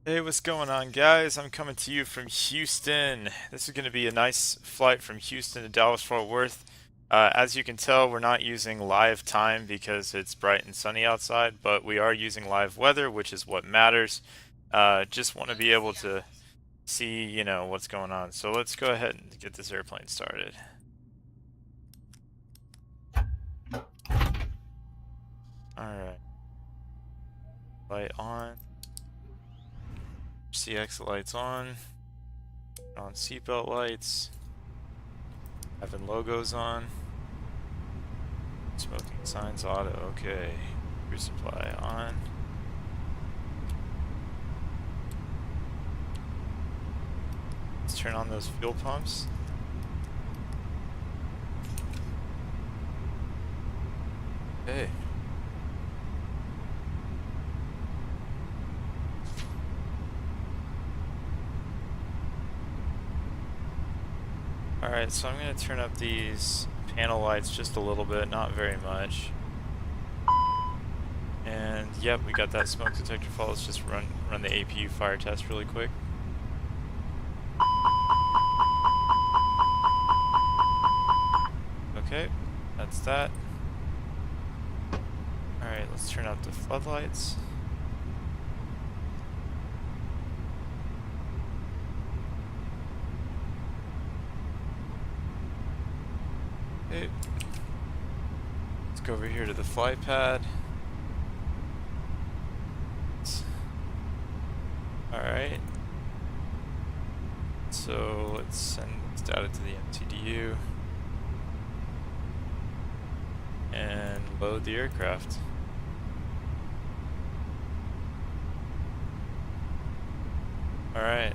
Hey, what's going on, guys? I'm coming to you from Houston. This is going to be a nice flight from Houston to Dallas Fort Worth. As you can tell, we're not using live time because it's bright and sunny outside, but we are using live weather, which is what matters. Just want to be able to see, what's going on. So let's go ahead and get this airplane started. All right, light on. CX lights on seatbelt lights, having logos on. Smoking signs auto, okay. Resupply on. Let's turn on those fuel pumps. Okay. Alright, so I'm going to turn up these panel lights just a little bit, not very much. And yep, we got that smoke detector fault. Let's just run the APU fire test really quick. Okay, that's that. Alright, let's turn up the floodlights. Okay. Let's go over here to the flight pad. Alright. So let's send this data to the MTDU and load the aircraft. Alright.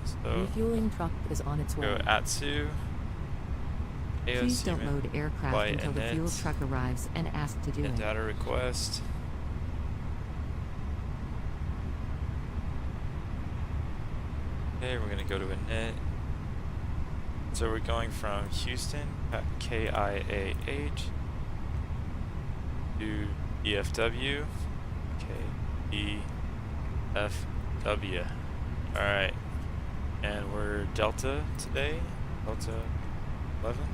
So refueling truck is on its way. Go Atsu. Please don't load aircraft until the fuel truck arrives and ask to do it. Data request. Okay, we're gonna go to init. So we're going from Houston, KIAH, to DFW, KEFW. Alright, and we're Delta today, Delta 11.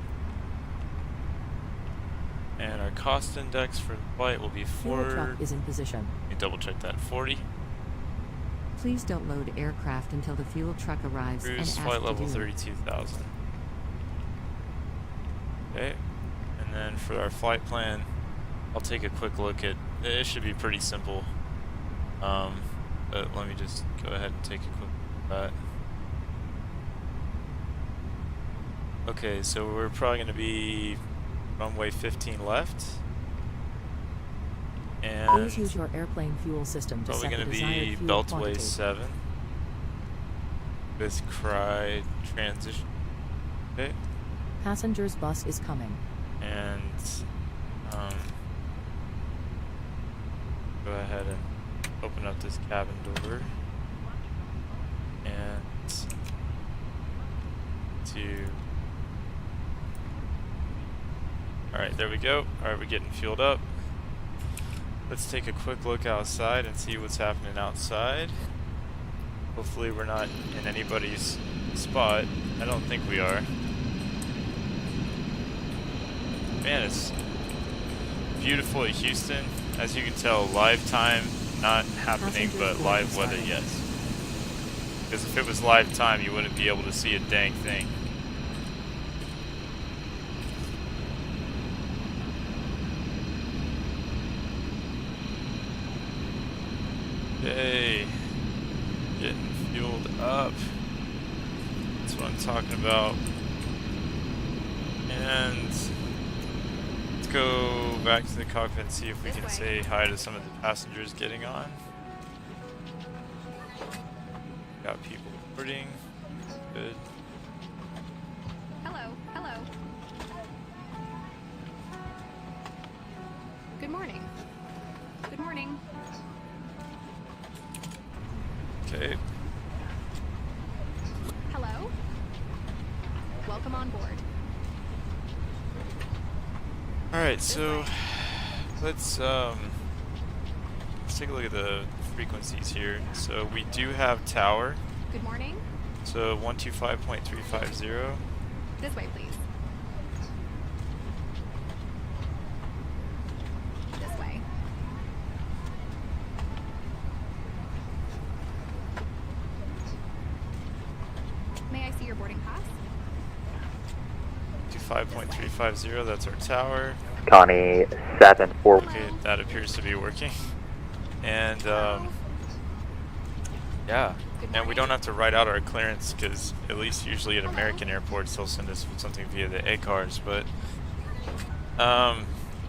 And our cost index for the flight will be 4. Fuel truck is in position. Let me double check that. 40. Please don't load aircraft until the fuel truck arrives and ask flight to level do 32,000. Okay, and then for our flight plan, I'll take a quick look at. It should be pretty simple. But let me just go ahead and take a quick look at that. Okay, so we're probably going to be runway 15 left. And Please use your airplane fuel system to set the desired fuel quantity. Probably going to be Beltway 7 with CRY transition. Okay. Passengers bus is coming. And go ahead and open up this cabin door. And alright, there we go. Alright, we're getting fueled up. Let's take a quick look outside and see what's happening outside. Hopefully we're not in anybody's spot. I don't think we are. Man, it's beautiful at Houston. As you can tell, live time not happening, but live weather, yes. Because if it was live time, you wouldn't be able to see a dang thing. Yay. Getting fueled up. That's what I'm talking about. And let's go back to the cockpit and see if we can say hi to some of the passengers getting on. Got people boarding. Good. Hello. Good morning. Good morning. Okay. Hello. Welcome on board. Alright, so let's take a look at the frequencies here. So we do have tower. Good morning. So 125.350. This way, please. This way. May I see your boarding pass? 25.350, that's our tower. Connie 7-4. Okay, that appears to be working. And yeah, and we don't have to write out our clearance because at least usually at American airports they'll send us something via the ACARS, but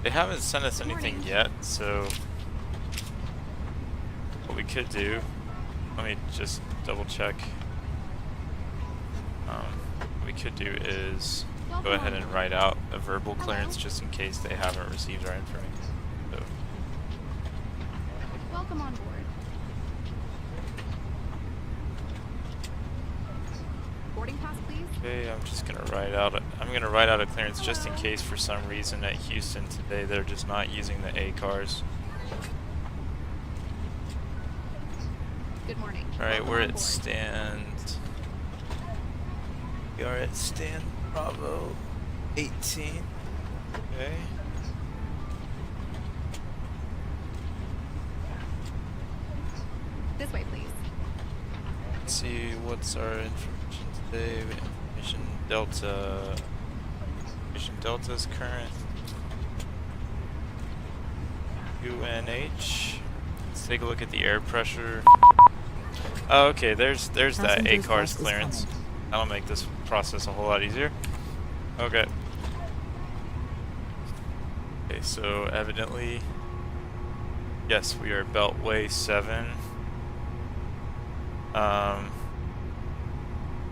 they haven't sent us anything yet. So what we could do, let me just double check. What we could do is go ahead and write out a verbal clearance just in case they haven't received our information. So. Welcome on board. Boarding pass, please. Okay, I'm just gonna write out a clearance just in case for some reason at Houston today they're just not using the ACARS. Good morning. All right, Welcome we're on at board. stand. We are at stand Bravo 18. Okay. This way, please. Let's see what's our information today. We have Mission Delta. Mission Delta's current. UNH. Let's take a look at the air pressure. Oh, okay, there's that Passengers ACARS bus is clearance. coming. That'll make this process a whole lot easier. Okay. Okay, so evidently, yes, we are Beltway 7.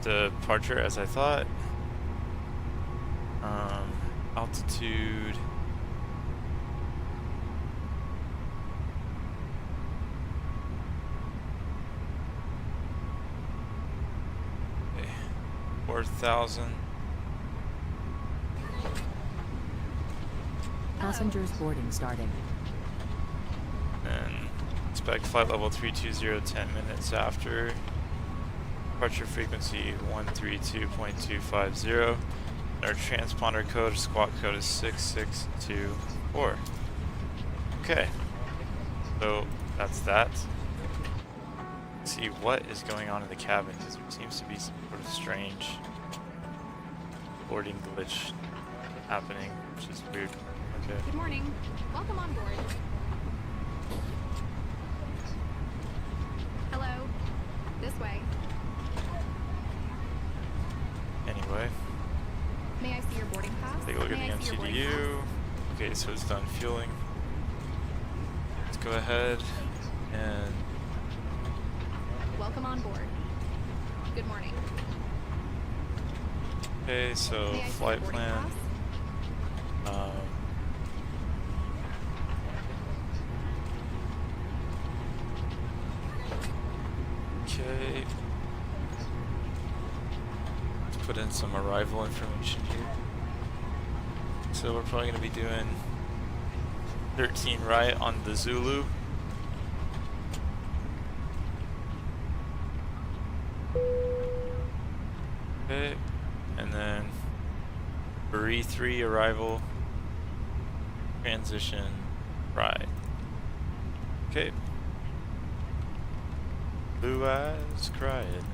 Departure as I thought. Altitude. Okay. 4,000. Passengers boarding starting. And expect flight level 320 10 minutes after. Departure frequency 132.250. Our transponder code, squawk code is 6624. Okay. So that's that. Let's see what is going on in the cabin because there seems to be some sort of strange boarding glitch happening, which is weird. Okay. Good morning. Welcome on board. Hello. This way. Anyway, May I see your boarding pass? take a look at May the I see your boarding MCDU. Okay, so it's done fueling. Let's go ahead and pass? Welcome on board. Good morning. okay, so May I see your flight boarding plan. pass? Okay. Let's put in some arrival information here. So we're probably going to be doing 13 right on the Zulu. Okay, and then Bree 3 arrival, transition right. Okay. Blue eyes crying.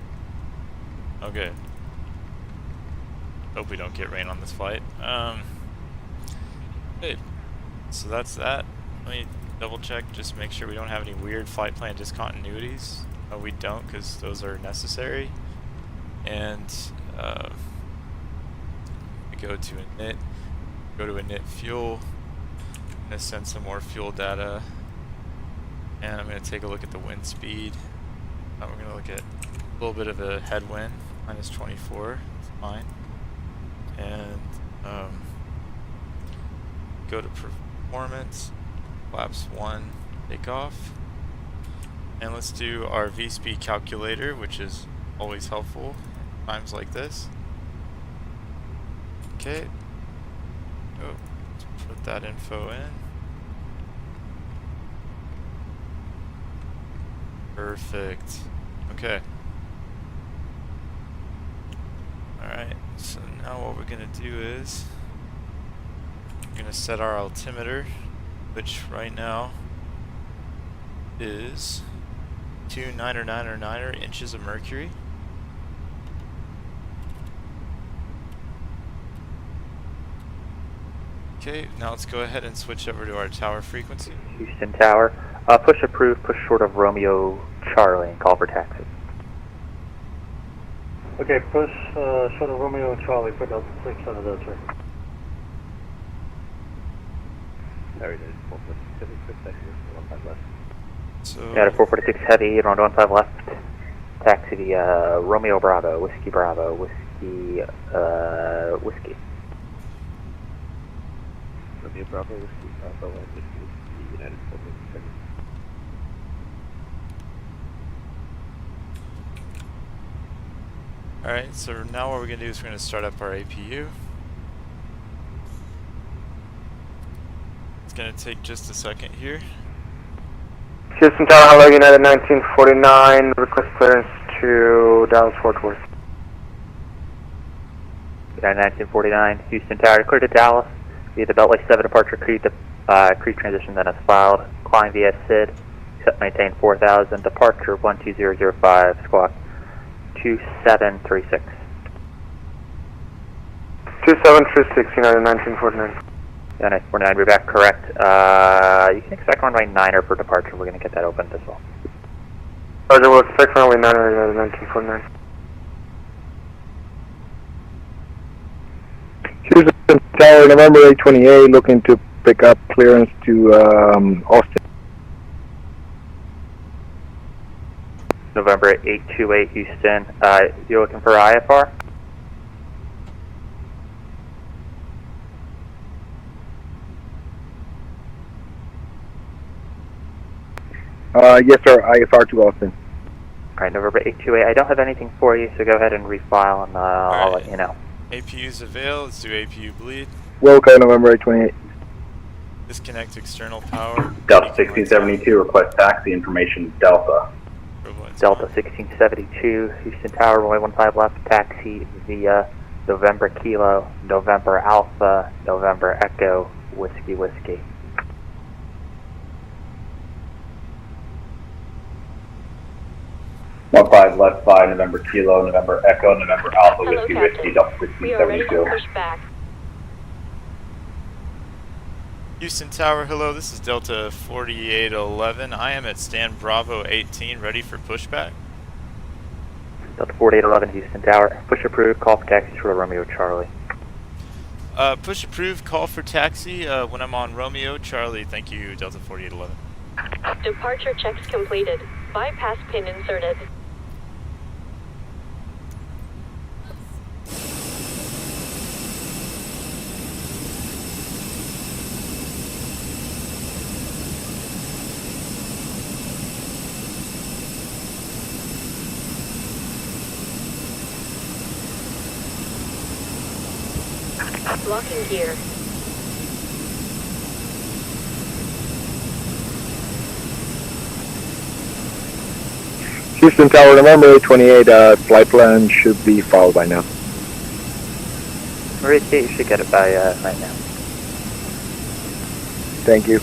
Okay. Hope we don't get rain on this flight. Okay. So that's that. Let me double check, just make sure we don't have any weird flight plan discontinuities. We don't, because those are necessary. And we go to init, fuel. I'm gonna send some more fuel data, and I'm gonna take a look at the wind speed. We're gonna look at a little bit of a headwind, minus 24. That's fine. And go to performance, flaps 1, takeoff, and let's do our V-speed calculator, which is always helpful in times like this. Okay. Oh, let's put that info in. Perfect. Okay. Alright, so now what we're going to do is we're going to set our altimeter, which right now is 299 inches of mercury. Okay, now let's go ahead and switch over to our tower frequency. Houston Tower. Push approved, push short of Romeo Charlie and call for taxi. Okay, push short of Romeo and Charlie for Delta 6 on the Delta. So Got a 446 heavy, on 15 left. Taxi the Romeo Bravo, Whiskey Bravo, Whiskey, Whiskey. Romeo Bravo, Whiskey Bravo, Whiskey, United 446. alright, so now what we're going to do is we're going to start up our APU. It's going to take just a second here. Houston Tower, hello, United 1949, request clearance to Dallas Fort Worth. United 1949, Houston Tower, clear to Dallas via the Beltway 7 departure creep transition that is filed. Climb via SID, maintain 4000, departure 12005, squawk 2736. 2736, United 1949. United 49, we're back correct. You can expect runway 9er for departure. We're going to get that opened as well. Roger, we'll expect runway 9er, United 1949. Houston Tower, November 828, looking to pick up clearance to Austin. November 828, Houston. You're looking for IFR? Yes, sir, IFR to Austin. Alright, November 828. I don't have anything for you, so go ahead and refile and I'll let you know. APU's avail, let's do APU bleed. Wilco, November 828. Disconnect external power. Delta 1672, request taxi information, Delta. Delta 1672, Houston Tower, runway 15 left, taxi via November Kilo, November Alpha, November Echo, Whiskey Whiskey. One 5 left 5, November Kilo, November Echo, November Alpha, Hello, Whiskey Captain. Whiskey, Delta We are ready to 1672. push back. Houston Tower, hello, this is Delta 4811. I am at stand Bravo 18, ready for pushback. Delta 4811, Houston Tower. Push approved, call for taxi to Romeo Charlie. Push approved, call for taxi when I'm on Romeo Charlie. Thank you, Delta 4811. Departure checks completed. Bypass pin inserted. Locking gear. Houston Tower, November 828, flight plan should be followed by now. Maurice, you should get it by right now. Thank you.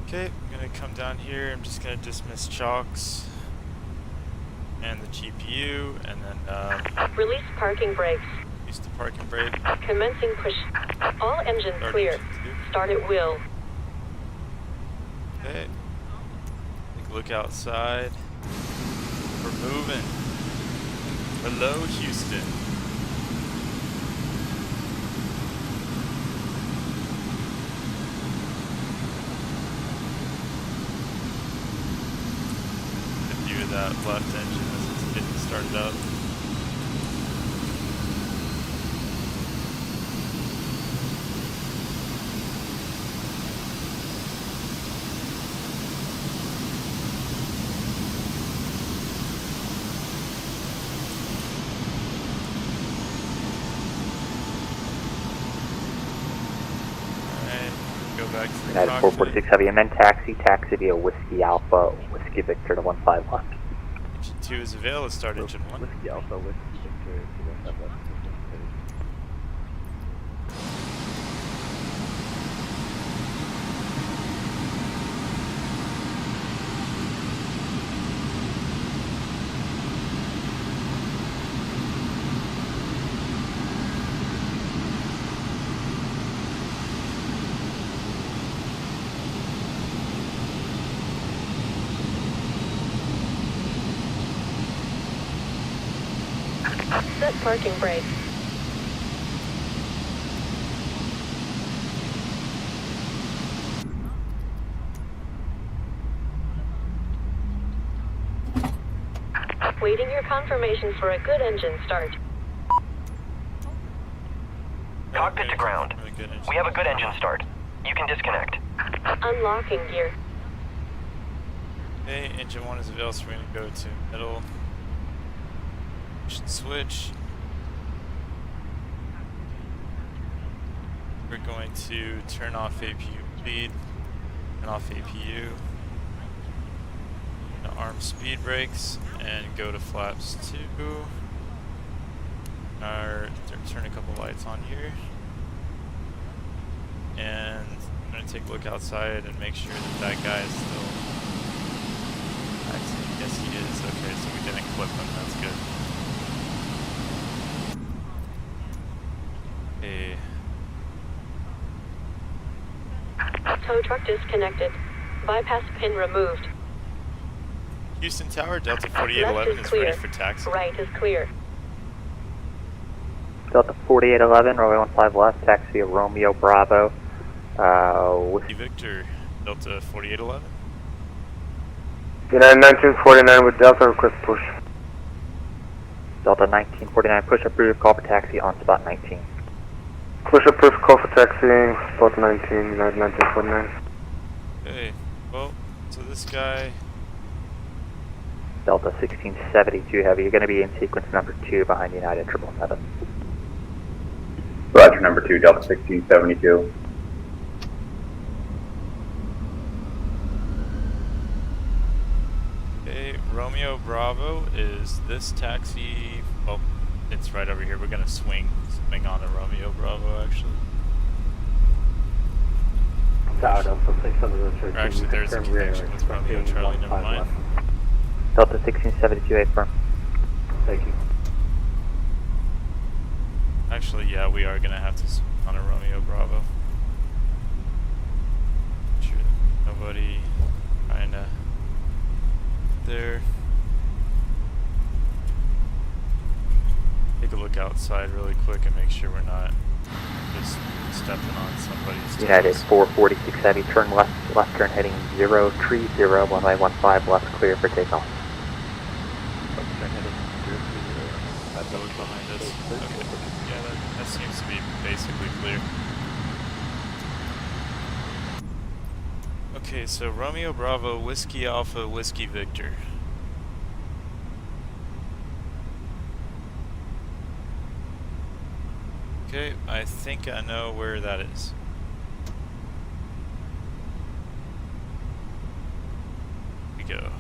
Okay, I'm gonna come down here. I'm just gonna dismiss chocks and the GPU, and then Release parking brakes. use the parking brake. Commencing push. All engines Start clear. GPU. Start at will. Okay. Take a look outside. We're moving. Hello, Houston. The view of that left engine as it's getting started up. back to the United cockpit. 446 Heavy, and then taxi via Whiskey Alpha, Whiskey Victor to 15 left. Engine 2 is available. Let's start engine 1. Whiskey Alpha, Whiskey Victor, to 15 left. Set parking brake. Waiting your confirmation for a good engine start. Cockpit to ground. Really good engine. We have a good engine start. You can disconnect. Unlocking gear. Okay, engine 1 is available, so we're going to go to middle. Switch. We're going to turn off APU lead, turn off APU, arm speed brakes, and go to flaps 2. Turn a couple lights on here. And I'm going to take a look outside and make sure that that guy is still... Actually, yes he is. Okay, so we didn't clip him, that's good. Okay. Tow truck disconnected. Bypass pin removed. Houston Tower, Delta 4811 Left is is ready clear. for taxi. Right is clear. Delta 4811, runway 15 left, taxi via Romeo Bravo, Whiskey Victor, Delta 4811. United 1949 with Delta, request push. Delta 1949, push approved, call for taxi on spot 19. Push approved, call for taxi, spot 19, United 1949. Okay, well, so this guy, Delta 1672 Heavy, you're going to be in sequence number 2 behind United 777. Roger, number 2, Delta 1672. okay, Romeo Bravo is this taxi, oh, it's right over here. We're going to swing on to Romeo Bravo, actually. Tower Delta 6703. Or actually, there's a connection with Romeo Charlie, never mind. Delta 1672 affirm. Thank you. Actually, yeah, we are going to have to swing on a Romeo Bravo. Sure, nobody kinda there. Take a look outside really quick and make sure we're not just stepping on somebody's United toes. 446 Heavy, turn left turn heading 030, runway 15 left, clear for takeoff. That was behind us. Okay. Yeah, that seems to be basically clear. Okay, so Romeo Bravo, Whiskey Alpha, Whiskey Victor. Okay, I think I know where that is. Here we go.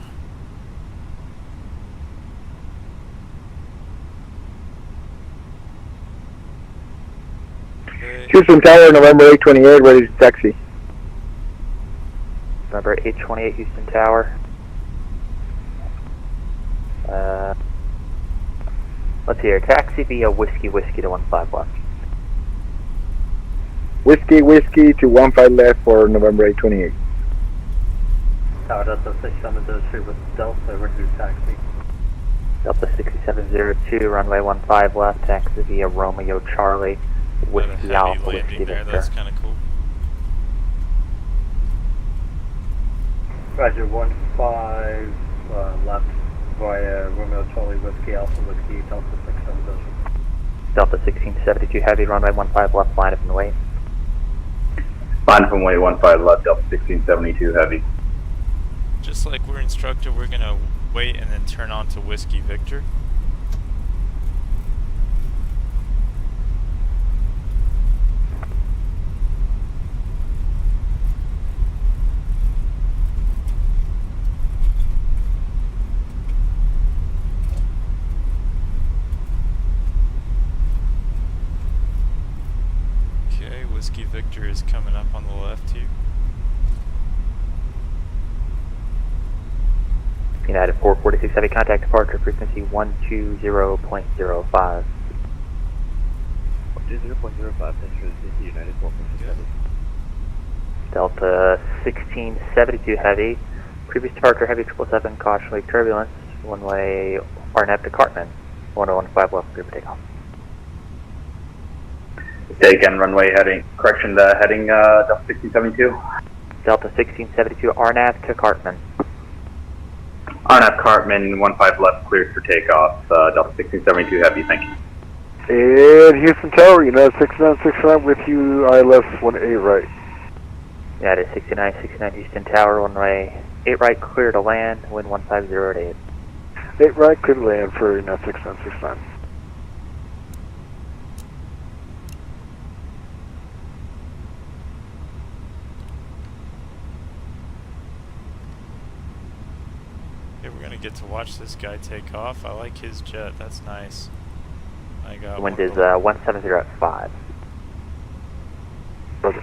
Okay. Houston Tower, November 828, ready to taxi. Number 828 Houston Tower. Let's hear taxi via Whiskey to 15 left. Whiskey to 15 left for November 828. Tower Delta 6703 with Delta, ready to taxi. Delta 6702, runway 15 left, taxi via Romeo Charlie, Got a Whiskey heavy Alpha, landing Whiskey there, Victor. that's kind of cool. Roger, 15 left via Romeo Charlie, Whiskey Alpha, Whiskey Delta 6702. Delta 1672 Heavy, runway 15 left, line up and wait. Line from way 15 left, Delta 1672 heavy. Just like we're instructed, we're gonna wait and then turn on to Whiskey Victor. Whiskey Victor is coming up on the left here. United 446 Heavy, contact departure frequency 120.05. 120.05, United 446 Heavy. Delta 1672 Heavy, previous departure Heavy 777, caution wake turbulence, one-way RNAV to Cartman, 1015 left, clear for takeoff. Say again, runway heading, correction, the heading Delta 1672. Delta 1672 RNAV to Cartman. RNF Cartman, 15 left, cleared for takeoff. Delta 1672 Heavy, thank you. And Houston Tower, United 6969 with you, ILS 18 right. United 6969 Houston Tower, one-way 8 right, clear to land, wind 150 at 8. 8 right, clear to land for United 6969. Okay, we're gonna get to watch this guy take off. I like his jet, that's nice. I got Wind is 170 at 5. Roger.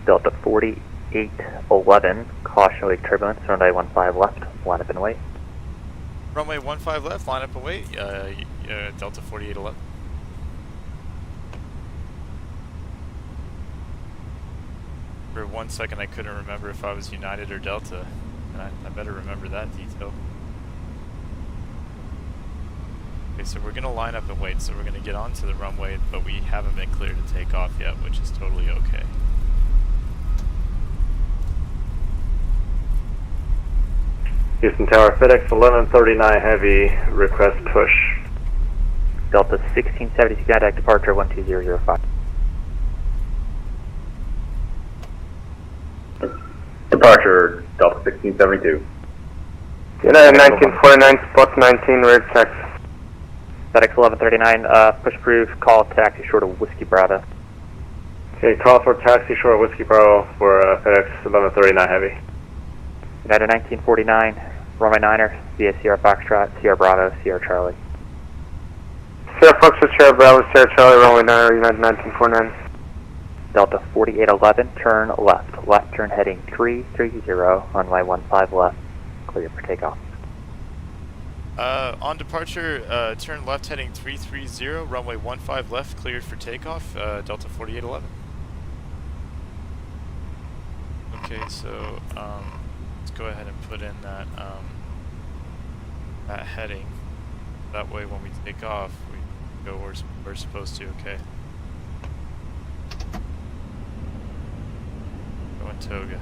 Delta 4811, caution wake turbulence, runway 15 left, line up and wait. Runway 15 left, line up and wait. Delta 4811. For 1 second I couldn't remember if I was United or Delta, and I better remember that detail. Okay, so we're going to line up and wait, so we're going to get onto the runway, but we haven't been cleared to take off yet, which is totally okay. Houston Tower, FedEx 1139 Heavy, request push. Delta 1672, contact departure 12005. Departure, Delta 1672. United 1949, spot 19, red check. FedEx 1139, push approved, call taxi short of Whiskey Bravo. Okay, call for taxi short Whiskey Bravo for FedEx 1139 Heavy. United 1949, runway 9er, via Sierra Foxtrot, Sierra Bravo, Sierra Charlie. Sierra Foxtrot, Sierra Bravo, Sierra Charlie, runway 9er, United 1949. Delta 4811, turn left. Left turn heading 330, runway 15 left, clear for takeoff. On departure, turn left heading 330, runway 15 left, cleared for takeoff, Delta 4811. Okay, so let's go ahead and put in that that heading. That way when we take off, we go where we're supposed to, okay? Go in Toga.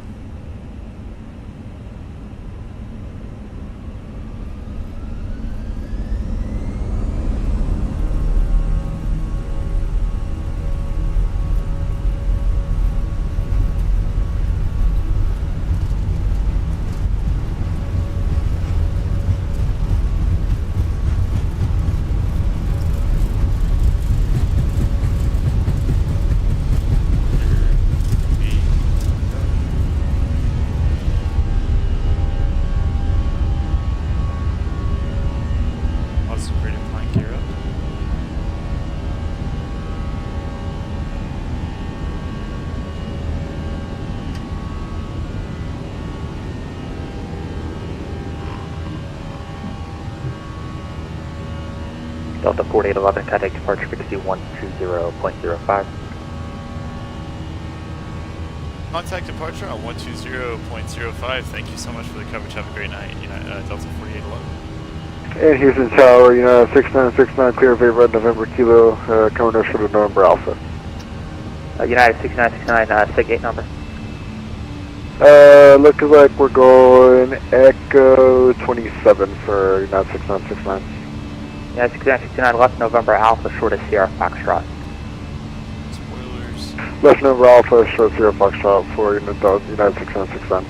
Delta 4811, contact departure frequency 120.05. Contact departure on 120.05. Thank you so much for the coverage. Have a great night. Delta 4811. And Houston Tower, United 6969, clear favor at November Kilo, coming us for the November Alpha. United 6969, SIG 8 number. Looks like we're going Echo 27 for United 6969. United 6969, left November Alpha, short of Sierra Foxtrot. Spoilers. Left November Alpha, short of Sierra Foxtrot for United 6969.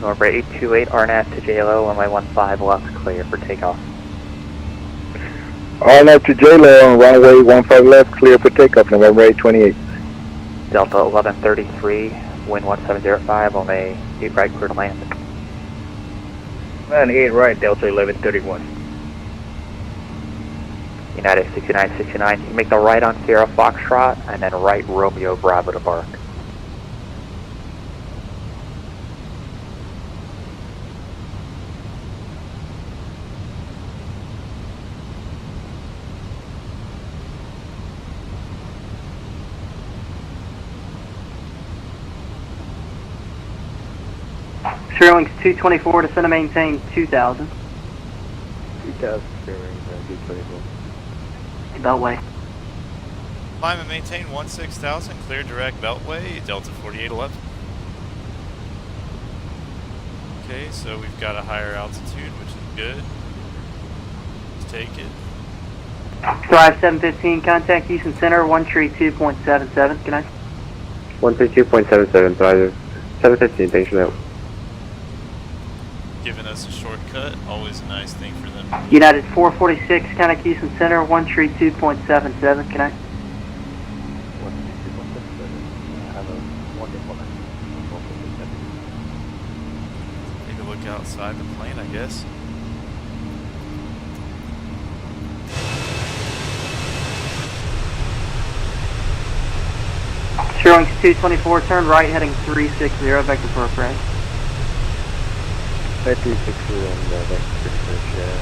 November 828, RNAV to JLO, runway 15 left, clear for takeoff. RNAV to JLO on runway 15 left, clear for takeoff, November 828. Delta 1133, wind 1705, runway 8 right, clear to land. And 8 right, Delta 1131. United 6969, you make the right on Sierra Foxtrot, and then right Romeo Bravo to Bark. Sterling's 224 to center maintain 2000. 2000 Sterling, 224. Beltway. Climb and maintain 16,000, clear direct Beltway, Delta 4811. Okay, so we've got a higher altitude, which is good. Let's take it. Thrive 715, contact Houston Center, 132.77. Good night. 132.77, Thrive 715, thanks for that. Giving us a shortcut, always a nice thing for them. United 446, contact Houston Center, 132.77. Good night. Take a look outside the plane, I guess. Sterling's 224, turn right heading 360, vector for approach. 360 and vector for approach, yeah.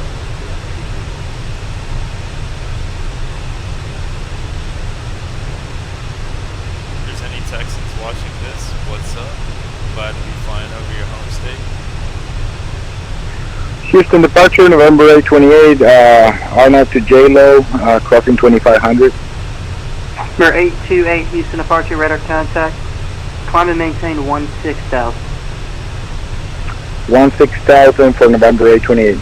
If there's any Texans watching this, what's up? Glad to be flying over your home state. Houston departure, November 828, R0 to J-Lo, crossing 2500. Number 828, Houston departure, radar contact. Climb and maintain 16,000. 16,000 for November 828.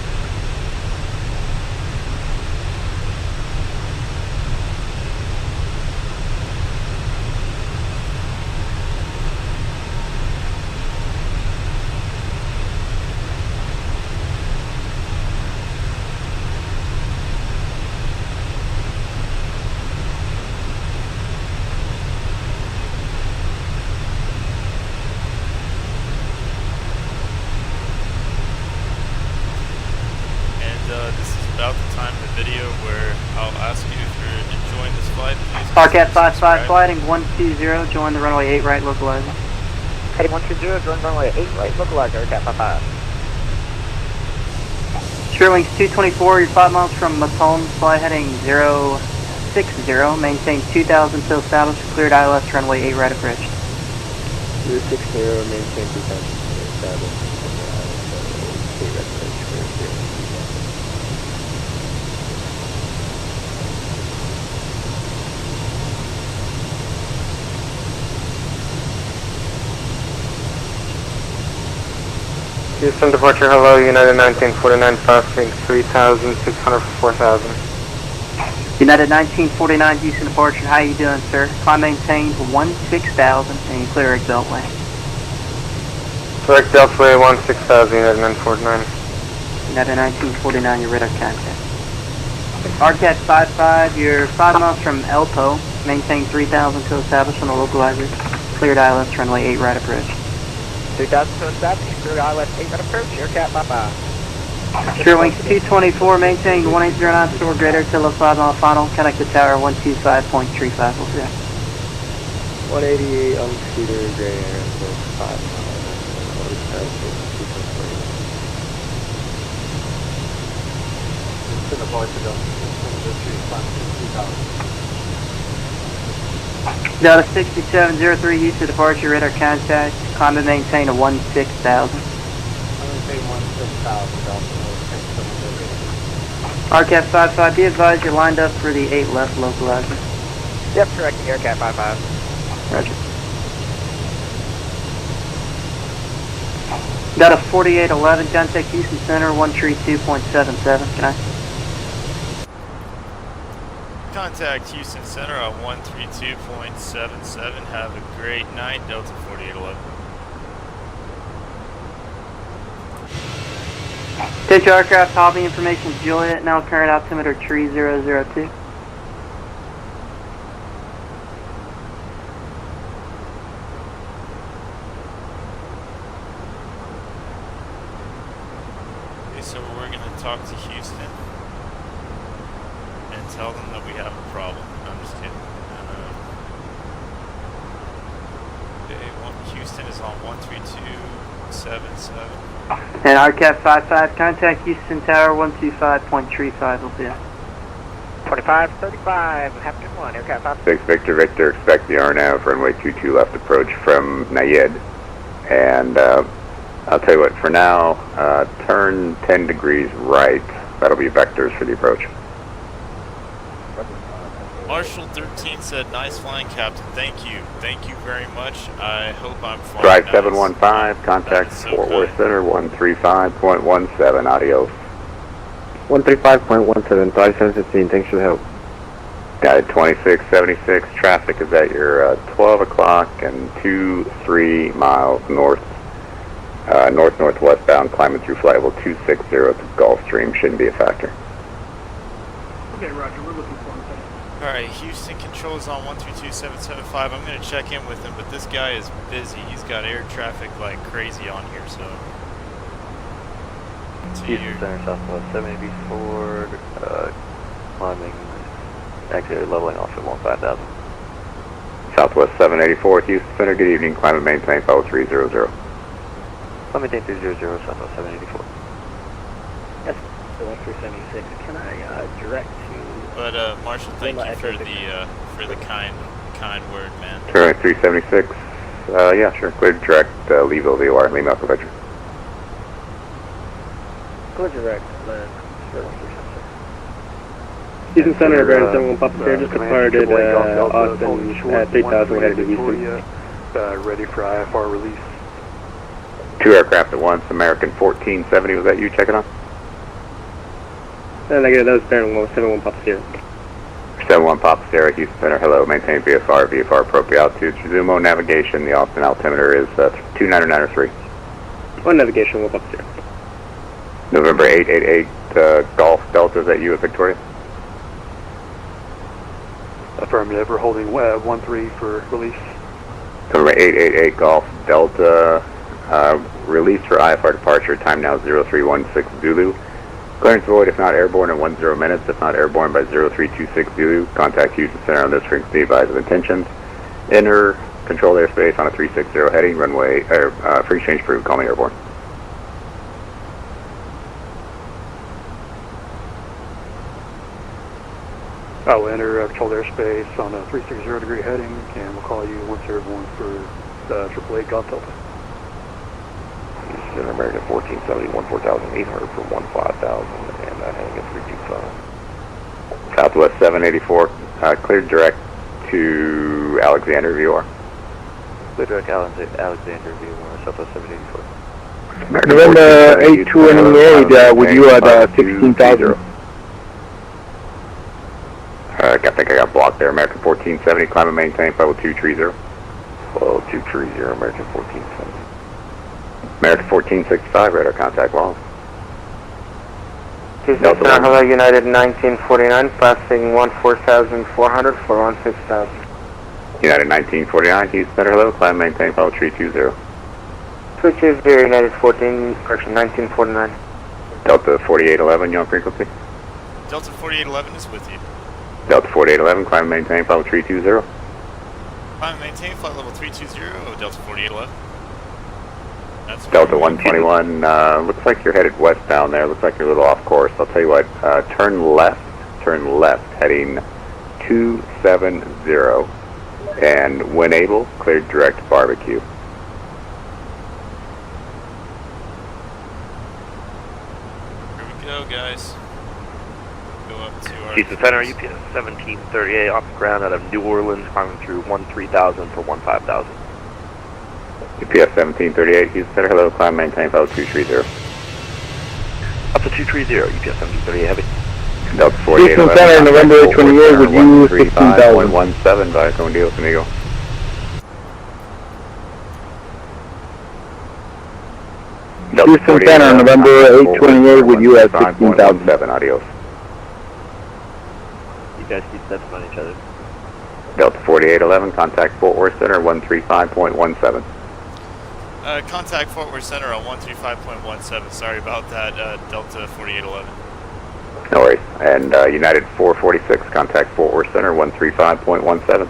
This is about the time in the video where I'll ask you if you're enjoying this flight. RCAT 55 flighting 120, join the runway 8 right localizer. Heading 120, join runway 8 right, localizer, Cat 55. Sterling's 224, you're 5 miles from Matone, fly heading 060, maintain 2000 till established, cleared ILS runway 8 right approach. 060, maintain 2000 till established, 8 right approach, clear. Houston departure, hello, United 1949, passing 3,600 for 4,000. United 1949, Houston departure, how you doing, sir? Climb maintained 16,000 and you clear Rick Beltway. Correct Beltway 16,000, United 949. United 1949, your radar contact. RCAT 55, you're 5 miles from Elpo, maintain 3,000 till established on the localizer, cleared ILS runway 8 right approach. 3,000 to establish, cleared ILS 8 right approach, Aircat 55. Sterling's 224, maintain 1809 store greater till a 5 mile final, connect the tower 125.35 will do. 188 on Cedar, gray air, so 5 miles. To the voice of Delta 6703, Houston departure, radar contact, climb and maintain a 16,000. RCAT 55, be advised you're lined up for the 8 left localizer. Yep, correct, Aircat 55. Roger. Delta 4811, contact Houston Center, 132.77, can I? Contact Houston Center on 132.77. Have a great night, Delta 4811. Take your aircraft, hopping information Juliet, now current altimeter 3002. Okay, so we're going to talk to Houston and tell them that we have a problem. No, I'm just kidding. Okay, Houston is on 13277. And RCAT 55, contact Houston Tower 125.35 will be there. 2535, have good one, Aircraft 5. 6 Victor Victor, expect the RNAV, runway 22 left approach from Nayed. And I'll tell you what, for now, turn 10 degrees right. That'll be vectors for the approach. Marshall 13 said, nice flying, Captain. Thank you. Thank you very much. I hope I'm flying. Drive nice. 715, contact Fort Worth Center 135.17, adios. 135.17, 5715, thanks for the help. Got it, 2676, traffic is at your 12 o'clock and 2-3 miles north, north-northwest bound, climbing through flight level 260 to Gulfstream, shouldn't be a factor. Okay, Roger, we're looking for him. Alright, Houston Control is on 132775. I'm going to check in with him, but this guy is busy. He's got air traffic like crazy on here, so... Houston Center, Southwest 70 forward, climbing, actually leveling off at 15,000. Southwest 784, Houston Center, good evening, climb and maintain, follow 300. Let me take 300, Southwest 784. Yes, 1376, can I direct to... But Marshall, thank you for the kind word, man. Turn 376, yeah, sure, clear direct, Leeville, VOR, Lima Alpha Vector. Clear direct, Houston Center, Brandon 71 Papa Bear, just departed Austin at 3000, headed to Houston. Ready for IFR release. 2 aircraft at once, American 1470, was that you checking on? Negative, that was Brandon 71 Papa Sierra. 71 Papa Sierra, Houston Center, hello, maintain VFR, VFR appropriate altitude, Suzumo navigation, the Austin altimeter is 29903. One navigation, 1 Papa Sierra. November 888, Golf Delta, is that you at Victoria? Affirmative, we're holding 1-3 for release. November 888, Golf Delta, release for IFR departure, time now 0316 Zulu. Clearance void if not airborne in 10 minutes, if not airborne by 0326 Zulu. Contact Houston Center on this frequency, advise of intentions. Enter controlled airspace on a 360 heading, runway, free change approved, call me airborne. I'll enter controlled airspace on a 360 degree heading, and we'll call you once airborne for 888 Golf Delta. Houston American 1470, 14,800 for 15,000, and heading at 325. Southwest 784, cleared direct to Alexander VOR. Clear direct Alexander VOR, Southwest 784. November 8228, would you at 16,000? I think I got blocked there. American 1470, climb and maintain, level 230. Level 230, American 1470. American 1465, radar contact walls. Houston Center, hello, United 1949, passing 14,400 for 16,000. United 1949, Houston Center, hello, climb and maintain, level 320. 320, United 14, correction, 1949. Delta 4811, you on frequency? Delta 4811 is with you. Delta 4811, climb and maintain, level 320. Climb and maintain, flight level 320, Delta 4811. That's Delta 121, looks like you're headed westbound there, looks like you're a little off course. I'll tell you what, turn left, heading 270, and when able, clear direct barbecue. Here we go, guys. Go up to our... Houston Center, UPS 1738, off the ground out of New Orleans, climbing through 13,000 for 15,000. UPS 1738, Houston Center, hello, climb, maintain, level 230. Up to 230, UPS 1738, heavy. Delta 4811. Houston Center, November 28, would you 16,000? 135.17 by Con Dios Amigo. Houston Center, November 828, would you at 16,000? Adios. You guys keep stepping on each other. Delta 4811, contact Fort Worth Center 135.17. Contact Fort Worth Center on 135.17. Sorry about that, Delta 4811. No worries. And United 446, contact Fort Worth Center 135.17.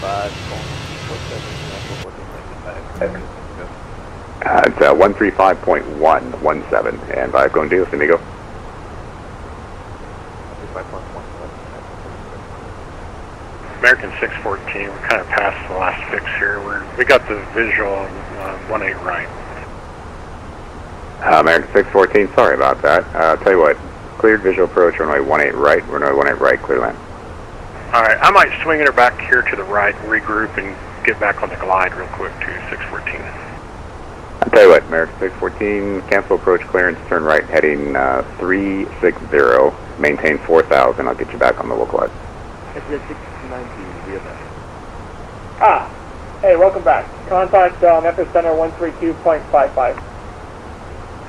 5.47. It's 135.117, and Vibe going Dios, amigo. American 614, we're kind of past the last fix here. We got the visual on 18 right. American 614, sorry about that. Tell you what, cleared visual approach, runway 18 right, runway 18 right, clear land. Alright, I might swing her back here to the right, regroup, and get back on the glide real quick to 614. I'll tell you what, American 614, cancel approach clearance, turn right, heading 360, maintain 4,000, I'll get you back on the localize. Ah, hey, welcome back. Contact Memphis Center 132.55.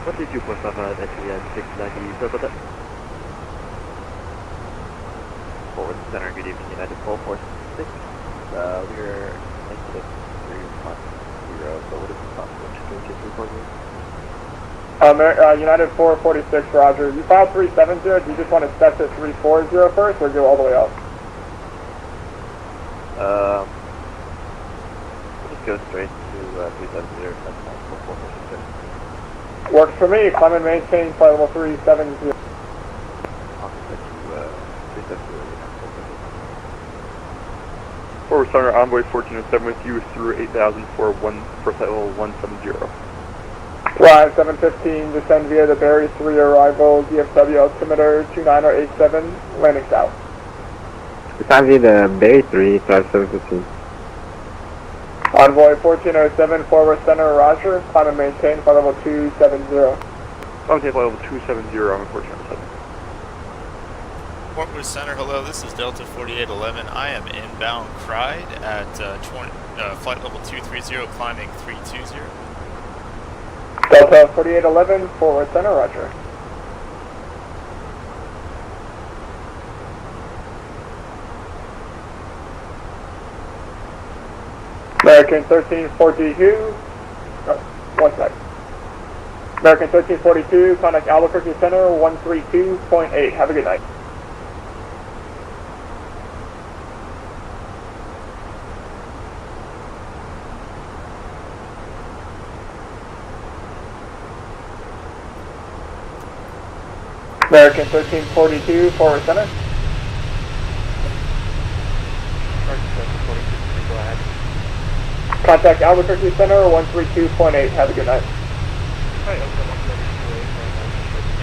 132.55, SES 690, sorry about that. Forward Center, good evening, United 446. We are negative 310, so what is the possible to report you? United 446, roger. You filed 370, do you just want to set to 340 first, or go all the way up? We'll just go straight to 370, that's possible, 446. Works for me, climb and maintain flight level 370. Forward Center, Envoy 1407 with you through 8,000 for flight level 170. Rise 715, descend via the Berry 3 arrival, DFW altimeter 29087, landing south. Descend via the Berry 3, flight 715. Envoy 1407, Forward Center, roger, climb and maintain flight level 270. Okay, flight level 270 on 1407. Fort Worth Center, hello, this is Delta 4811. I am inbound Cried at flight level 230, climbing 320. Delta 4811, Forward Center, roger. American 1342, one sec. American 1342, contact Albuquerque Center 132.8, have a good night. American 1342, Forward Center. Go ahead. Contact Albuquerque Center 132.8, have a good night.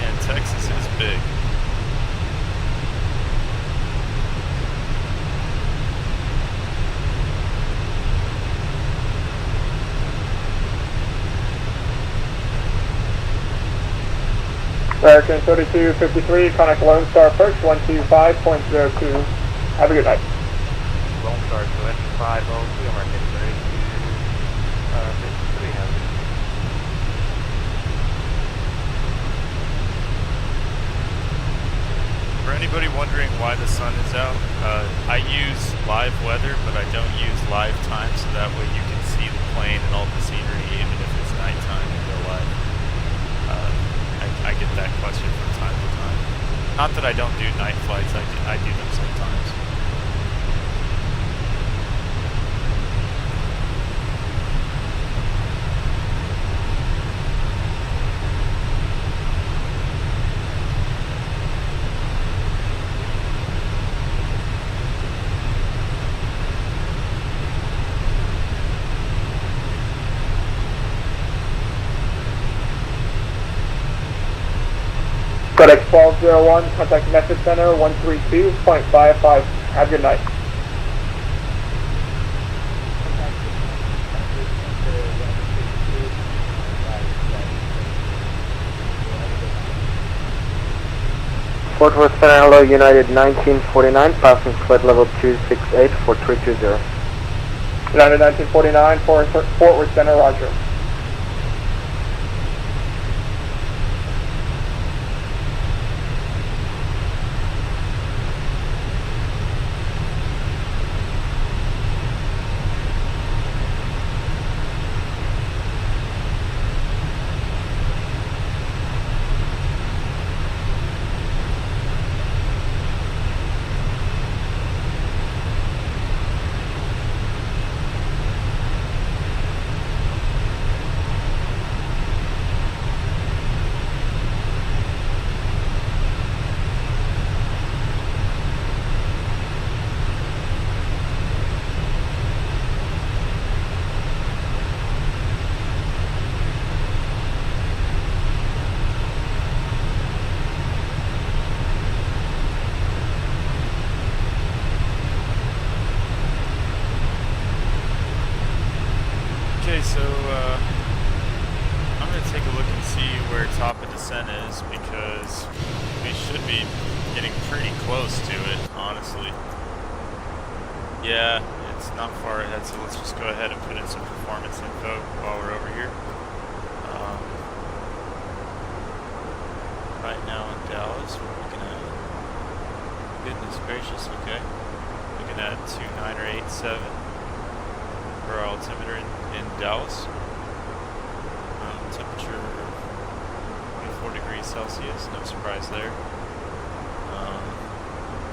And Texas is big. American 3253, contact Lone Star First 125.02, have a good night. Lone Star, so that's 502, American 3253, have a For anybody wondering why the sun is out, I use live weather, but I don't use live time, so that way you can see the plane and all the scenery, even if it's nighttime in real life. I get that question from time to time. Not that I don't do night flights, I do them sometimes. FedEx 1201, contact Memphis Center 132.55, have a good night. Fort Worth Center, hello, United 1949, passing flight level 268 for 320. United 1949, Fort Worth Center, roger. Okay, so I'm going to take a look and see where top of descent is, because we should be getting pretty close to it, honestly. Yeah, it's not far ahead, so let's just go ahead and put in some performance info while we're over here. Right now in Dallas, we're looking at, goodness gracious, okay, looking at 2987 for our altimeter in Dallas. Temperature 24 degrees Celsius, no surprise there.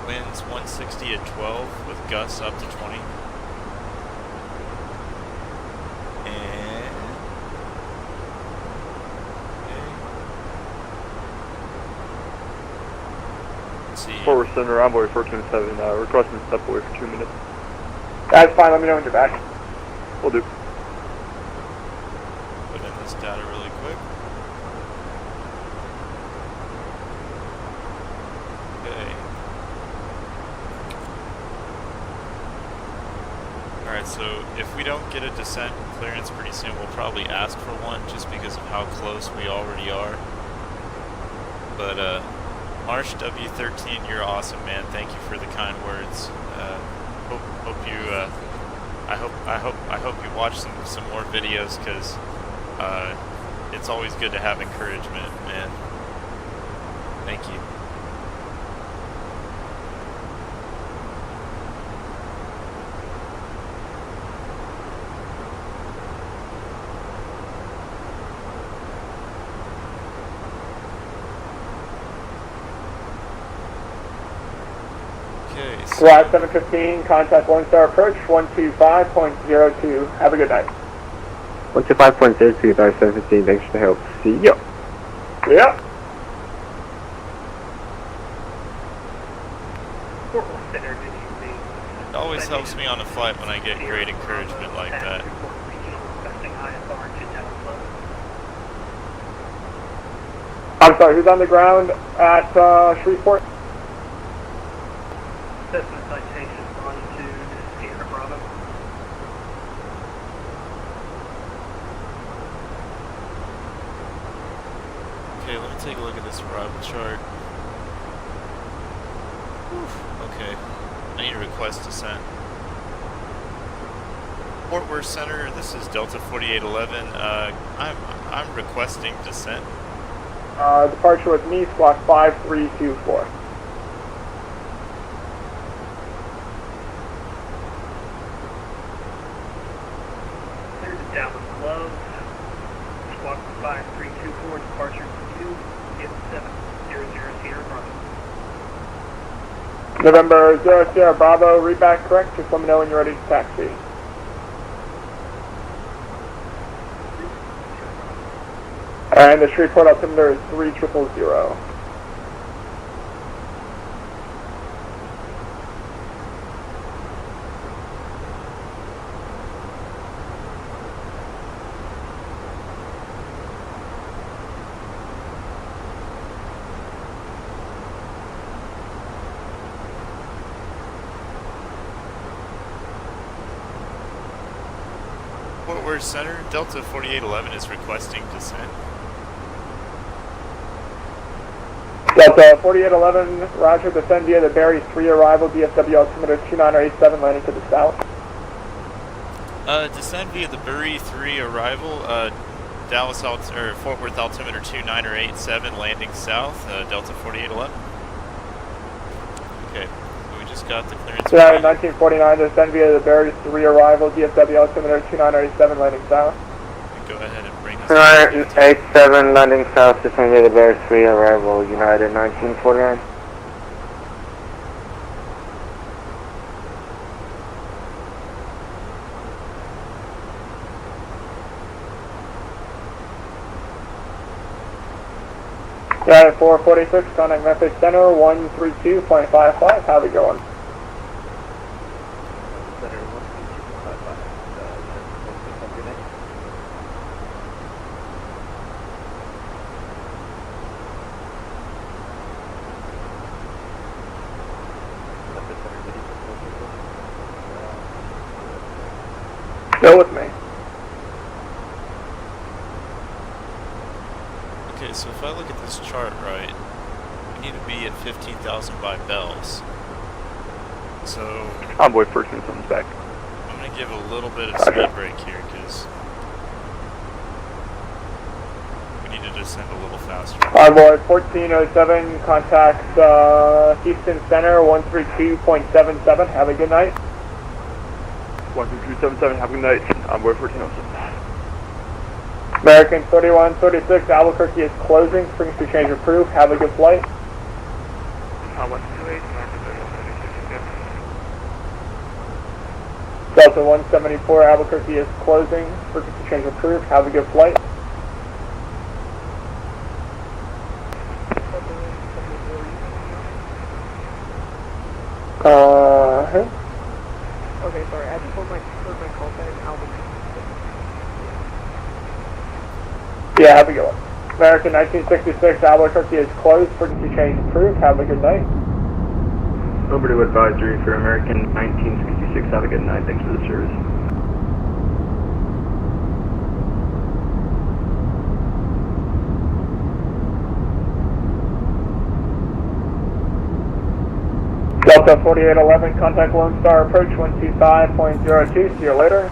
Winds 160 at 12 with gusts up to 20. And let's see. Forward Center, Envoy 427, requesting step away for 2 minutes. That's fine, let me know when you're back. Will do. Put in this data really quick. Okay. Alright, so if we don't get a descent clearance pretty soon, we'll probably ask for one just because of how close we already are. But Marsh W13, you're awesome, man. Thank you for the kind words. Hope you I hope you watch some more videos, because it's always good to have encouragement, man. Thank you. Okay, so Squad 715, contact 1-star approach 125.02. Have a good night. 125.02, Dive 715, thanks for the help. See ya. Yeah. it always helps me on a flight when I get great encouragement like that. I'm sorry, who's on the ground at Shreveport? Cessna citation, longitude, Sierra Bravo. Okay, let me take a look at this arrival chart. Whew, okay, I need to request descent. Fort Worth Center, this is Delta 4811. I'm requesting descent. Departure with me, squawk 5324. Cleared to Dallas Love. Squawk 5324, departure to 700 Sierra Bravo. November 0 Sierra Bravo, read back correct. Just let me know when you're ready to taxi. And the Shreveport altimeter is 3000. Fort Worth Center, Delta 4811 is requesting descent. Delta 4811, roger, descend via the Berry 3 arrival, DFW altimeter 2987, landing to the south. Descend via the Berry 3 arrival, Fort Worth altimeter 2987, landing south, Delta 4811. Okay, so we just got the clearance. 1949, descend via the Berry 3 arrival, DFW altimeter 2987, landing south. Go ahead and bring us. 987 landing south, descend via the Bears 3 arrival, United 1949. United 446, contact Memphis Center 132.55. How's it going? Center 132.55. Go with me. so if I look at this chart right, we need to be at 15,000 by bells. So Envoy first and comes back. I'm going to give a little bit of speed brake here because we need to descend a little faster. Envoy 1407 contacts Houston Center 132.77. Have a good night. 13277, have a good night. Envoy 1407. American 3136, Albuquerque is closing. Springs to change approved. Have a good flight. 128, Delta 174, Albuquerque is closing. Springs to change approved. Have a good flight. Okay, sorry, I just heard my call sign in Albuquerque. Yeah, have a good one. American 1966, Albuquerque is closed. Frequency change approved. Have a good night. Overdue advisory for American 1966, have a good night. Thanks for the service. Delta 4811, contact Lone Star approach 125.02. See you later.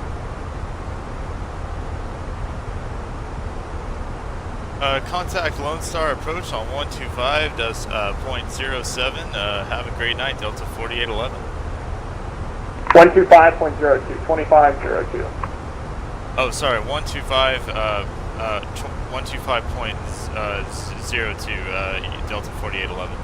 Contact Lone Star approach on 125 does .07. Have a great night, Delta 4811. 125.02, 2502. Oh, sorry, 125, 125.02, Delta 4811.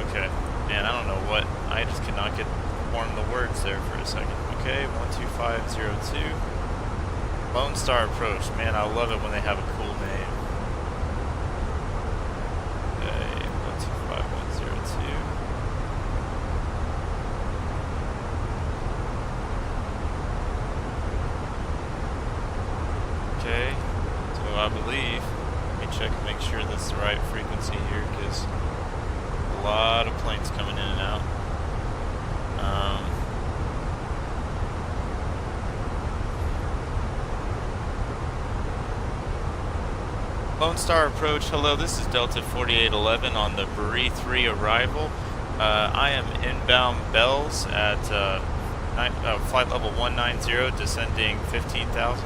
Okay, man, I don't know what, I just cannot get form the words there for a second. Okay, 12502. Lone Star approach. Man, I love it when they have a cool name. Okay, 125102. Okay, so I believe, let me check and make sure that's the right frequency here, because a lot of planes coming in and out. Lone Star approach, hello, this is Delta 4811 on the Bree 3 arrival. I am inbound Bells at flight level 190, descending 15,000.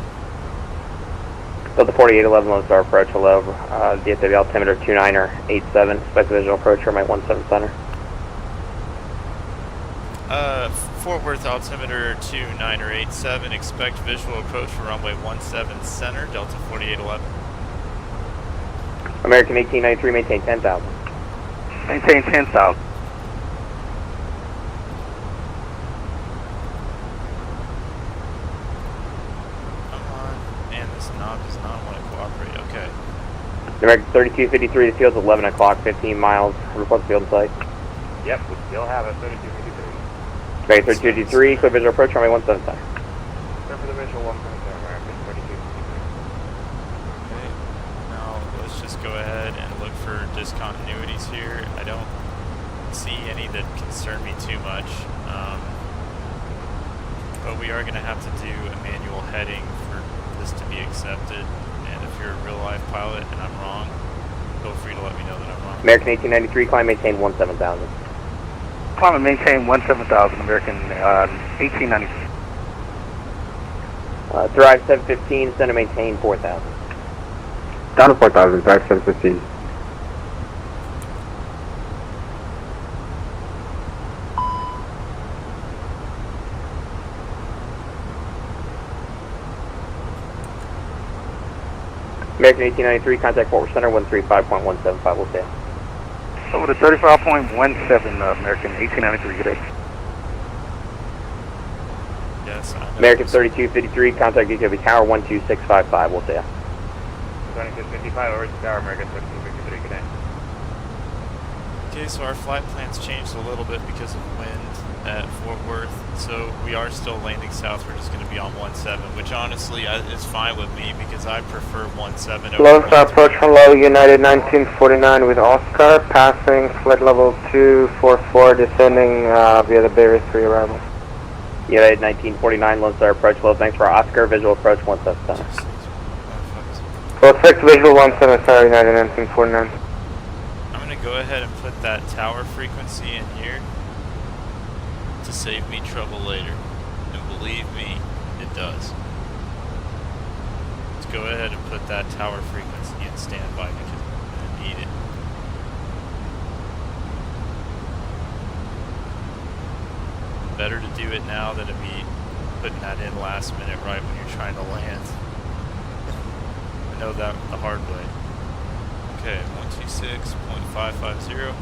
Delta 4811 Lone Star approach, hello. DFW altimeter 2987, expect visual approach for my 17 center. Fort Worth altimeter 2987, expect visual approach for runway 17 center, Delta 4811. American 1893, maintain 10,000. Maintain 10,000. Come on. Man, this knob does not want to cooperate. Okay. American 3253, the field's 11 o'clock, 15 miles. Report the field in sight. Yep, we still have it, 3253. Okay, 3253, clear visual approach, runway 17 center. Clear for the visual 1 American 3253. Okay. Now, let's just go ahead and look for discontinuities here. I don't see any that concern me too much. But we are going to have to do a manual heading for this to be accepted. And if you're a real life pilot and I'm wrong, feel free to let me know that I'm wrong. American 1893, climb maintain 17,000. Climb and maintain 17,000, American 1893. Drive 715, center maintain 4,000. Down to 4,000, drive 715. American 1893, contact Fort Worth Center 135.175, we'll stay. Over to 35.17, American 1893, good day. Yes, I know. American 3253, contact DTW Tower 12655, we'll stay. 2655 over to Tower, American 3253, good day. Okay, so our flight plans changed a little bit because of wind at Fort Worth, so we are still landing south. We're just going to be on 17, which honestly is fine with me because I prefer 17 over Lone Star approach, hello, United 1949 with Oscar, passing flight level 244, descending via the Berry 3 arrival. United 1949, Lone Star approach level. Thanks for Oscar, visual approach 177. 46 visual 17 Star United 1949. I'm going to go ahead and put that tower frequency in here to save me trouble later. And believe me, it does. Let's go ahead and put that tower frequency in standby because I'm going to need it. Better to do it now than to be putting that in last minute right when you're trying to land. I know that the hard way. Okay, 126.550.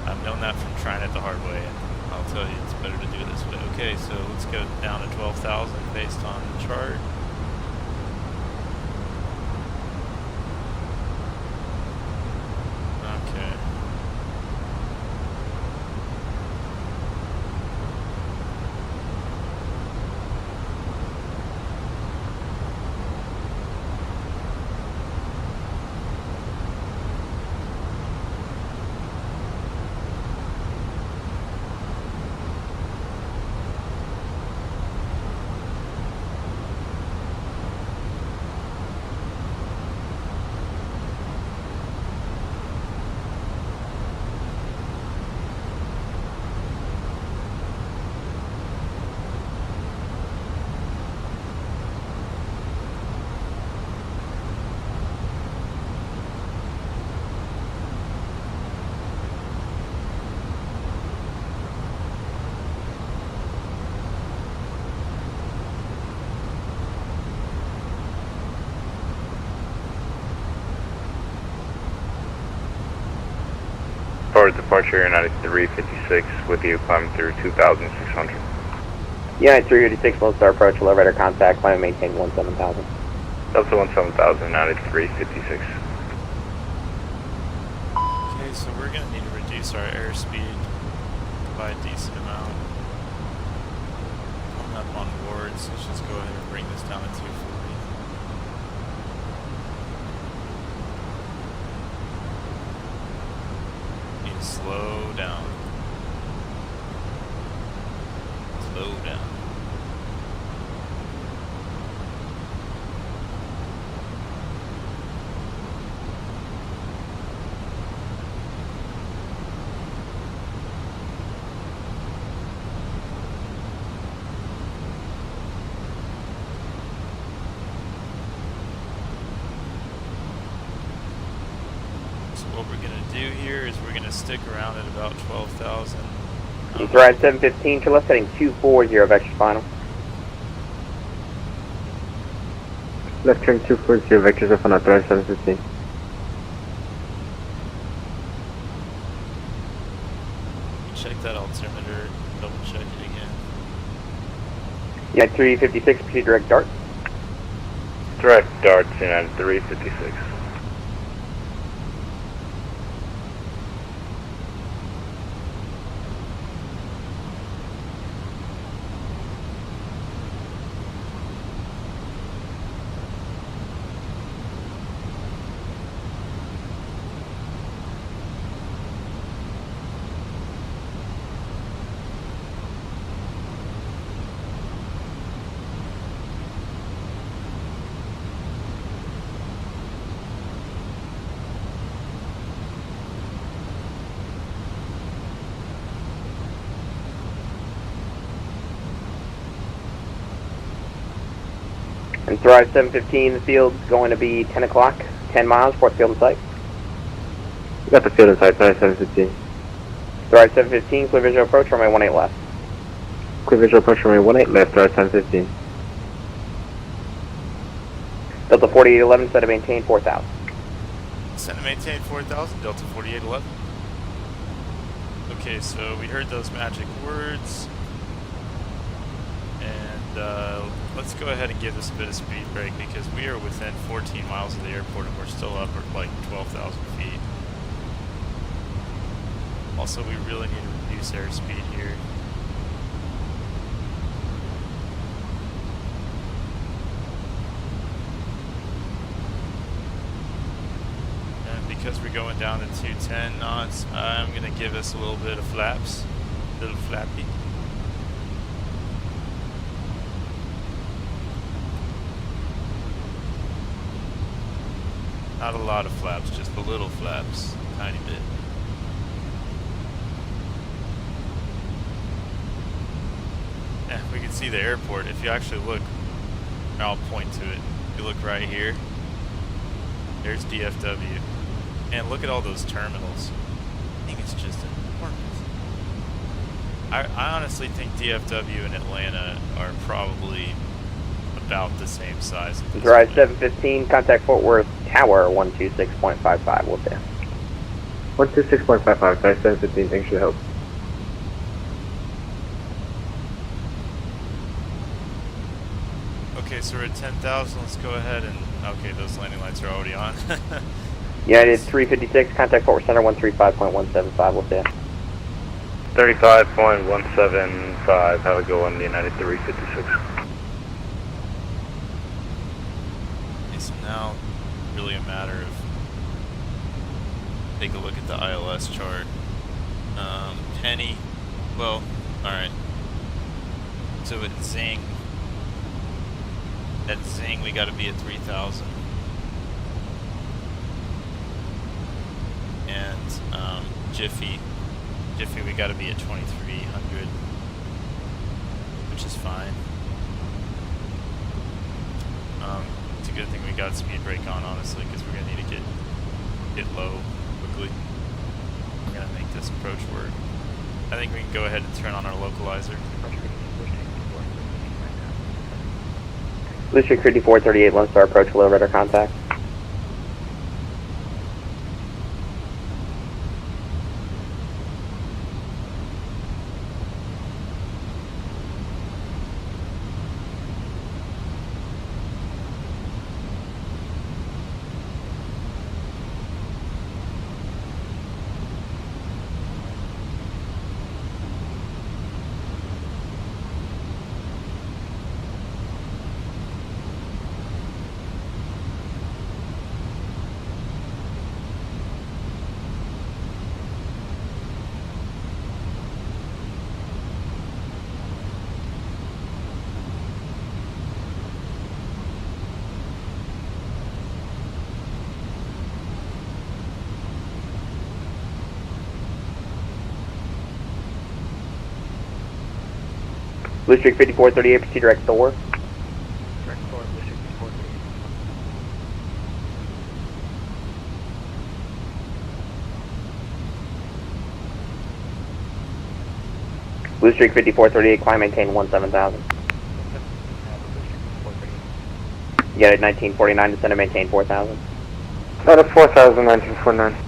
I've known that from trying it the hard way, and I'll tell you it's better to do it this way. Okay, so let's go down to 12,000 based on the chart. Okay. Forward departure, United 356 with you, climbing through 2,600. United 386, Lone Star approach, low radar contact, climb and maintain 17,000. Delta 17,000, United 356. Okay, so we're going to need to reduce our airspeed by a decent amount. Coming up on wards, let's just go ahead and bring this down to 240. Need to slow down. Slow down. What we're going to do here is we're going to stick around at about 12,000. East ride 715, to left heading 240, vector final. Left turn 240, vectors of unauthorized 715. Check that altimeter, double check it again. United 356, proceed direct dart. Direct darts, United 356. And Thrive 715, the field's going to be 10 o'clock, 10 miles, port field in sight. We got the field in sight, Thrive 715. Thrive 715, clear visual approach, runway 18 left. Clear visual approach, runway 18 left, Thrive 715. Delta 4811, set to maintain 4,000. Set to maintain 4,000, Delta 4811. Okay, so we heard those magic words. And let's go ahead and give this a bit of speed break because we are within 14 miles of the airport and we're still up at like 12,000 feet. Also, we really need to reduce airspeed here. And because we're going down to 210 knots, I'm going to give us a little bit of flaps, a little flappy. Not a lot of flaps, just the little flaps, tiny bit. Yeah, we can see the airport. If you actually look, I'll point to it. If you look right here, there's DFW. And look at all those terminals. I think it's just enormous. I honestly think DFW and Atlanta are probably about the same size. Drive 715, contact Fort Worth Tower 126.55, we'll say. 126.55, Drive 715, thanks for the help. Okay, so we're at 10,000, let's go ahead and, okay, those landing lights are already on. United 356, contact Fort Worth Center 135.175, we'll say. 35.175, have a go on the United 356. Okay, so now, really a matter of, take a look at the ILS chart. Penny, well, alright. So at Zing, we gotta be at 3,000. And, Jiffy, we gotta be at 2,300, which is fine. It's a good thing we got speed brake on, honestly, because we're gonna need to get low quickly. We're gonna make this approach work. I think we can go ahead and turn on our localizer. Blue Streak 5438, Lone Star approach, low radar contact. Blue Streak 5438, proceed direct Thor. Direct Thor, Blue Streak 5438. Blue Streak 5438, climb maintain 17,000. United 1949, descend and maintain 4,000. Out of 4,000, 1949.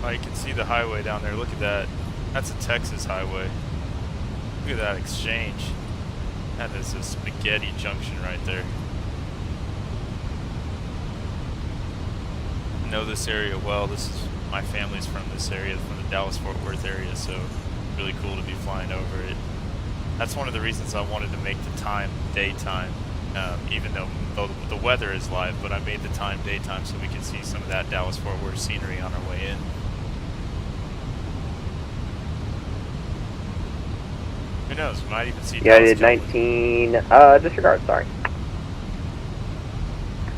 Oh, you can see the highway down there. Look at that. That's a Texas highway. Look at that exchange. That is a spaghetti junction right there. I know this area well. My family's from this area, from the Dallas-Fort Worth area, so really cool to be flying over it. That's one of the reasons I wanted to make the time daytime, even though the weather is live, but I made the time daytime so we could see some of that Dallas-Fort Worth scenery on our way in. Who knows, we might even see United 19, disregard, sorry.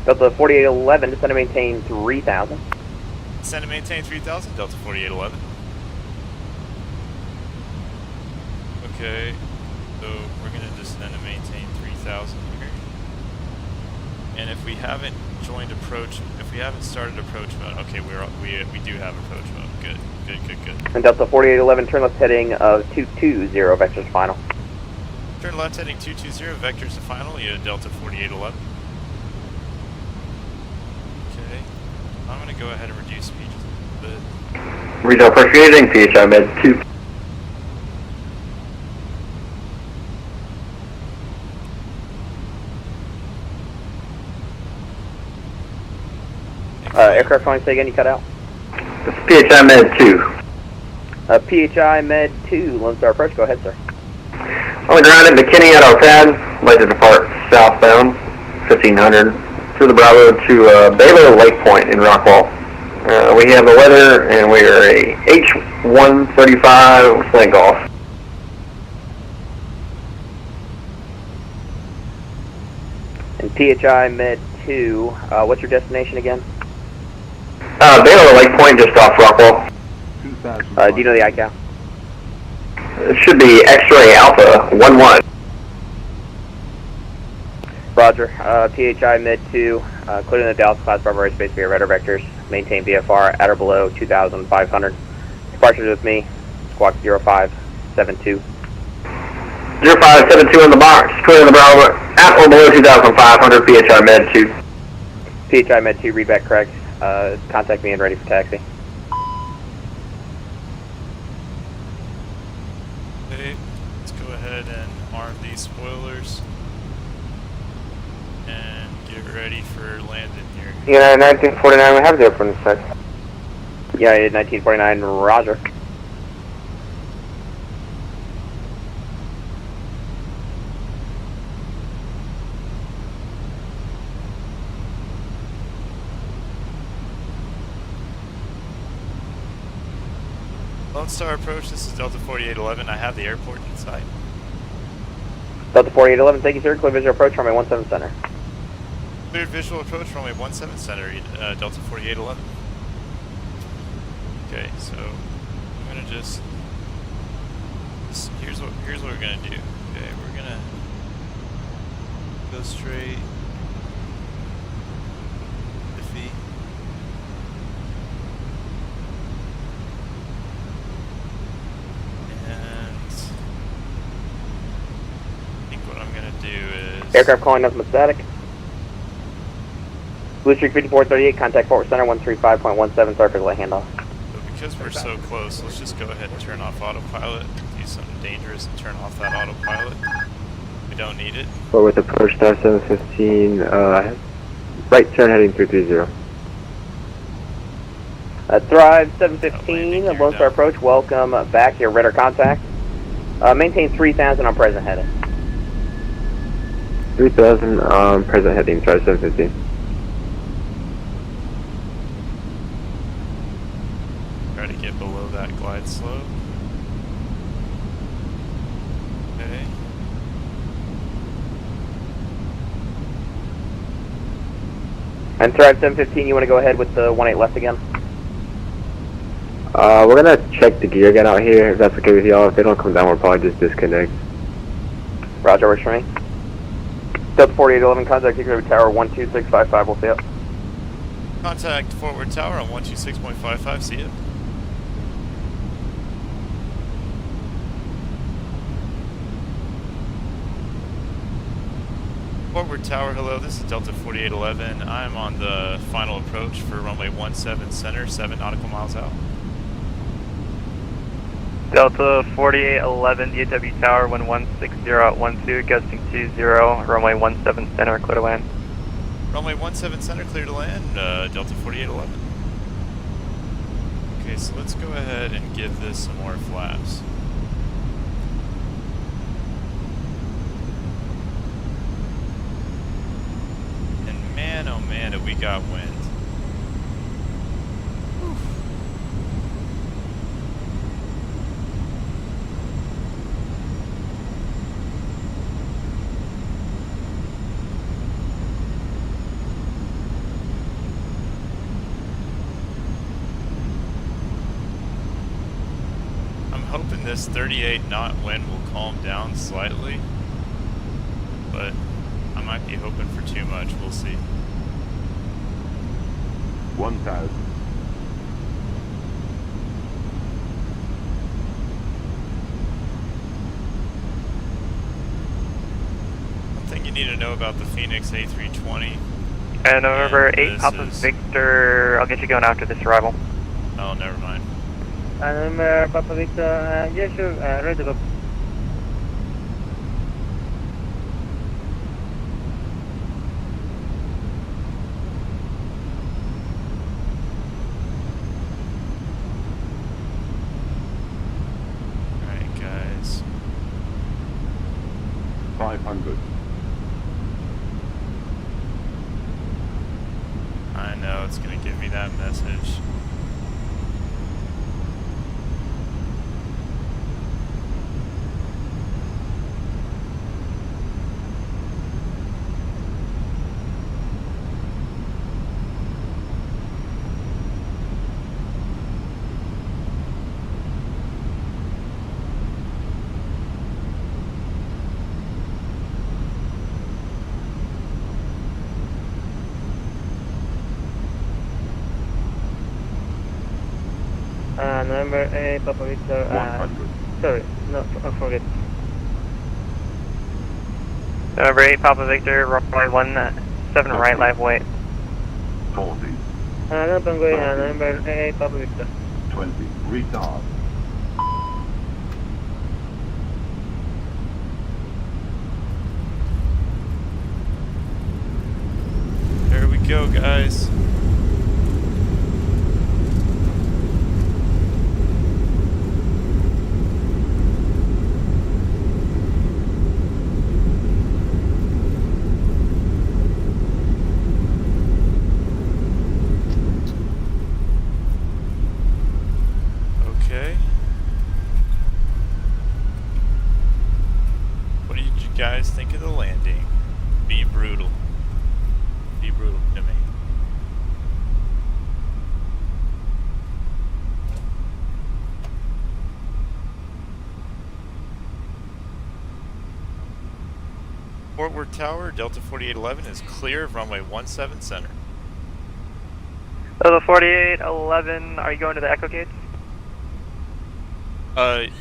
Delta 4811, descend and maintain 3,000. Descend and maintain 3,000, Delta 4811. Okay, so we're going to descend and maintain 3,000 here. And if we haven't joined approach, if we haven't started approach mode, okay, we do have approach mode. Good. And Delta 4811, turn left heading of 220, vectors final. Turn left heading 220, vectors to final, yeah, Delta 4811. Okay, I'm going to go ahead and reduce speed just a little bit. Retail appropriating, PHI Med 2. Aircraft flying, say again, you cut out. This is PHI Med 2. PHI Med 2, Lone Star approach, go ahead, sir. On the ground at McKinney at our pad, like to depart southbound, 1500, through the Bravo to Baylor Lake Point in Rockwall. We have the weather, and we are a H135 slant golf. PHI Med 2, what's your destination again? Baylor Lake Point, just off Rockwell. Do you know the ICAO? It should be X-Ray Alpha 1-1. Roger. PHI Med 2, including the Dallas class Bravo airspace via radar vectors. Maintain VFR at or below 2,500. Departures with me. Squawk 0572. 0572 in the box. Clear the Bravo at or below 2,500. PHI Med 2. PHI Med 2, read back correct. Contact me and ready for taxi. Okay, let's go ahead and arm these spoilers and get ready for landing here. United 1949, we have the airport in sight. United 1949, roger. Lone Star approach, this is Delta 4811. I have the airport in sight. Delta 4811, thank you sir. Clear visual approach, runway 17 center. Cleared visual approach, runway 17 center, Delta 4811. Okay, so I'm gonna just here's what we're gonna do. Okay, we're gonna go straight. Defeat. Aircraft calling nothing but static. Blue Streak 5438, contact forward center 135.17, sorry for the handoff. So because we're so close, let's just go ahead and turn off autopilot, do something dangerous and turn off that autopilot. We don't need it. But with approach star 715, right turn heading 330. Thrive 715, Lone Star approach, welcome back, your radar contact. Maintain 3000 on present heading. 3000, present heading, try 715. Try to get below that glide slope. Okay. And Thrive 715, you want to go ahead with the 18 left again? We're gonna check the gear again out here, if that's okay with y'all. If they don't come down, we'll probably just disconnect. Roger, works for me. Delta 4811, contact Executive Tower 12655, we'll see it. Contact forward tower on 126.55, see it. Forward tower, hello, this is Delta 4811. I'm on the final approach for runway 17 center, 7 nautical miles out. Delta 4811, DAW Tower 1160 at 12, gusting 20, runway 17 center, clear to land. Runway 17 center, clear to land, Delta 4811. Okay, so let's go ahead and give this some more flaps. And man, oh man, have we got wind. Hoping this 38 knot wind will calm down slightly, but I might be hoping for too much. We'll see. 1000. One thing you need to know about the Phoenix A320. And November 8, Papa Victor, I'll get you going after this arrival. Oh, never mind. November Papa Victor, yeah, sure, ready to go. Alright, guys. 500. I know it's gonna give me that message. November 8 Papa Victor. Sorry, no, I forget. November 8 Papa Victor, runway 17 right, live weight. 40. November 8 Papa Victor. 20. Retard. There we go, guys. Okay. What did you guys think of the landing? Be brutal. Be brutal to me. Fort Worth Tower, Delta 4811 is clear of runway 17 center. Delta 4811, are you going to the Echo Gates?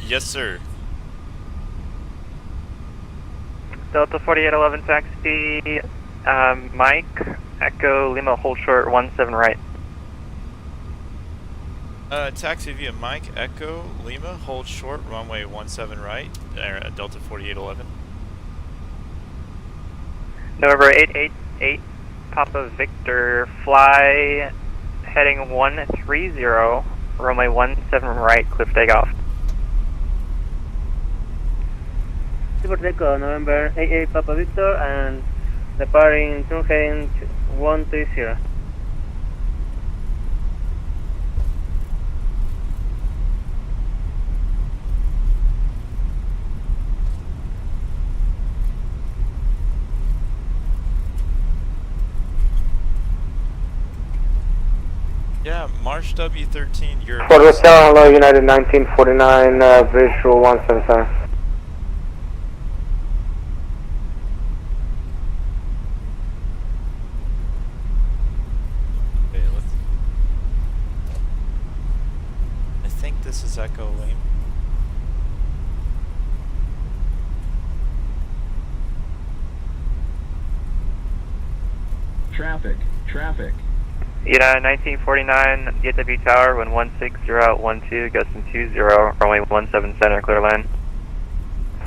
Yes sir. Delta 4811 taxi, Mike, Echo Lima, hold short 17 right. Taxi via Mike, Echo Lima, hold short, runway 17 right, Delta 4811. November 888, Papa Victor, fly heading 130, runway 17 right, clear for takeoff. Super Echo, November 88 Papa Victor, and departing turn heading 130. Yeah, March W13, Europe. Fort Worth Tower, hello, United 1949, visual 177. Okay, I think this is Echo Lane. Traffic. United 1949, DW Tower, wind 16012, Gustin 20, runway 17 center, clear line.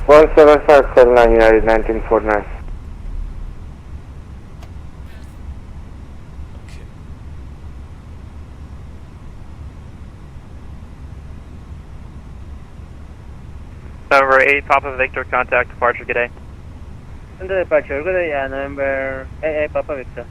17579, United 1949. November 8, Papa Victor, contact departure, good day. Under departure, good day, November 88 Papa Victor.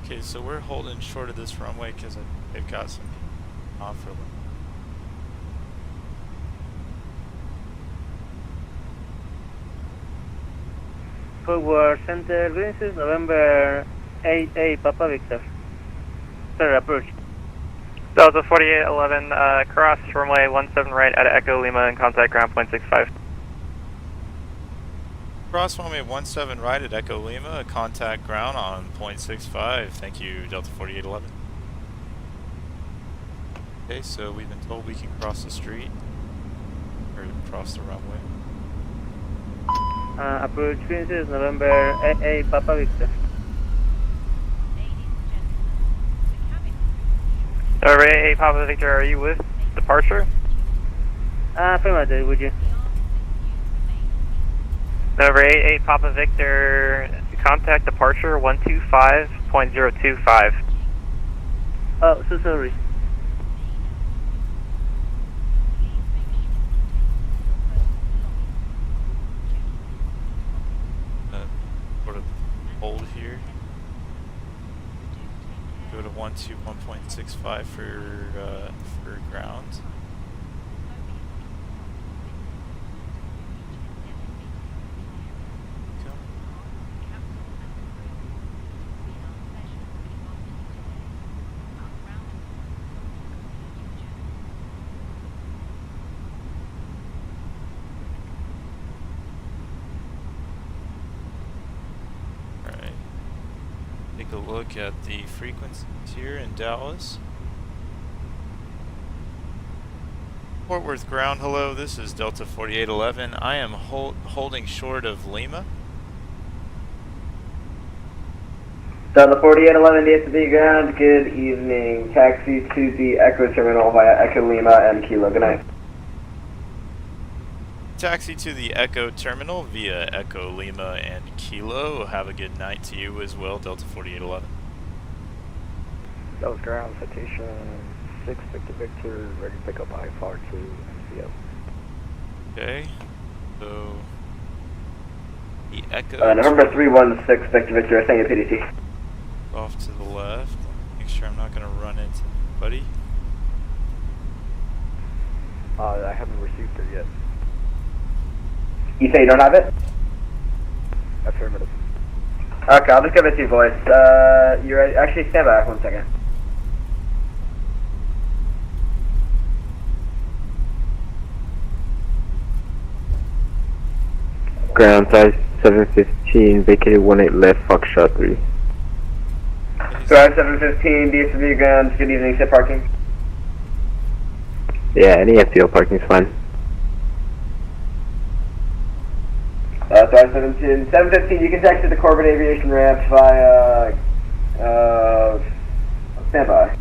Okay, so we're holding short of this runway because they've got some offer. Forward Center, Greenfield, November 88 Papa Victor. Sir, approach. Delta 4811, cross runway 17 right at Echo Lima and contact ground .65. Cross runway 17 right at Echo Lima, contact ground on .65. Thank you, Delta 4811. Okay, so we've been told we can cross the street, or cross the runway. Approach Greenfield, November 88 Papa Victor. November 88 Papa Victor, are you with departure? Affirmative, would you? November 88 Papa Victor, contact departure 125.025. Oh, so sorry. Sort of hold here. Go to 121.65 for ground. Take a look at the frequencies here in Dallas. Fort Worth ground, hello, this is Delta 4811. I am holding short of Lima. Delta 4811 DSB ground, good evening. Taxi to the Echo Terminal via Echo Lima and Kilo, good night. Taxi to the Echo Terminal via Echo Lima and Kilo. Have a good night to you as well, Delta 4811. Dallas ground, citation 6 Victor Victor, ready to pick up IFR to MCO. Okay, so the Echo. November 316 Victor Victor, thank you, PDT. Off to the left. Make sure I'm not going to run into anybody. I haven't received her yet. You say you don't have it? Affirmative. Okay, I'll just give it to you, boys. You're ready? Actually, stand back 1 second. Ground size 715, vacated 18 left, Foxtrot 3. Drive 715, DSV ground, good evening, sit parking. Yeah, any FTO parking is fine. Drive 715, you can taxi the Corbett Aviation ramp via, standby.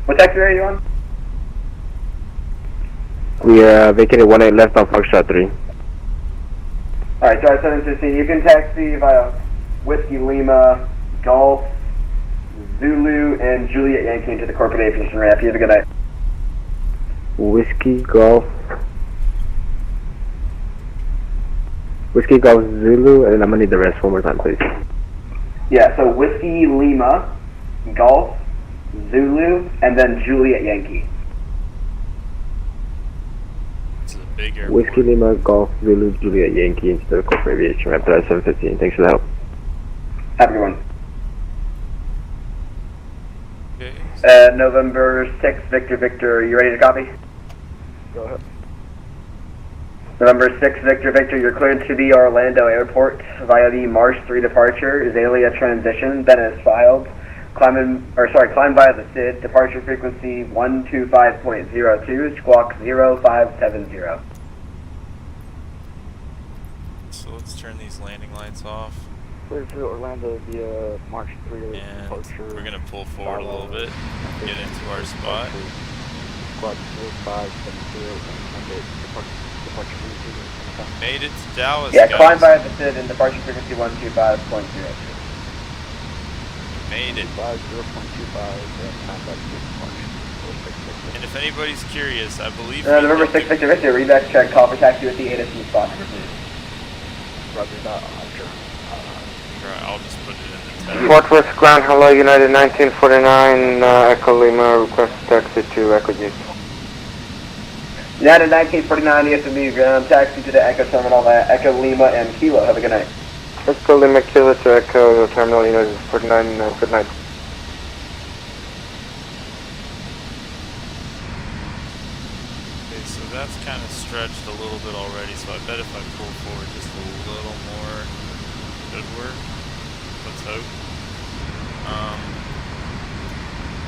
What taxi are you on? We are vacated 18 left on Foxtrot 3. Alright, drive 715, you can taxi via Whiskey Lima, Golf, Zulu, and Juliet Yankee into the Corbett Aviation ramp. You have a good night. Whiskey Golf Zulu, and I'm gonna need the rest one more time, please. Yeah, so Whiskey Lima, Golf, Zulu, and then Juliet Yankee. This is a big airport. Whiskey Lima, Golf, Zulu, Juliet Yankee into the Corporate Aviation ramp at 715. Thanks for the help. Have a good one. Okay. November 6th, Victor Victor, are you ready to copy? Go ahead. November 6th, Victor Victor, you're cleared to the Orlando airport via the March 3 departure, Azalea transition, then is filed. Climb via the SID, departure frequency 125.02, squawk 0570. So let's turn these landing lights off. Clear to Orlando via March 3 And departure. we're going to pull forward a little bit, get into our spot. Squawk 0570, departure frequency. Made it to Dallas, Yeah, guys. climb via the SID and departure frequency 125.02. Made it. 0.25, And if anybody's curious, I believe November 6th, Victor Victor, reback check, call for taxi with the ADC spot. Roger that, Alright, I'll just put it in the text. Fort Worth ground, hello, United 1949, Echo Lima, request taxi to Echo G. United 1949, ESMB ground, taxi to the Echo Terminal via Echo Lima and Kilo. Have a good night. Echo Lima, Kilo to Echo Terminal, United 49, good night. Okay, so that's kind of stretched a little bit already, so I bet if I pull forward just a little more, it should work. Let's hope.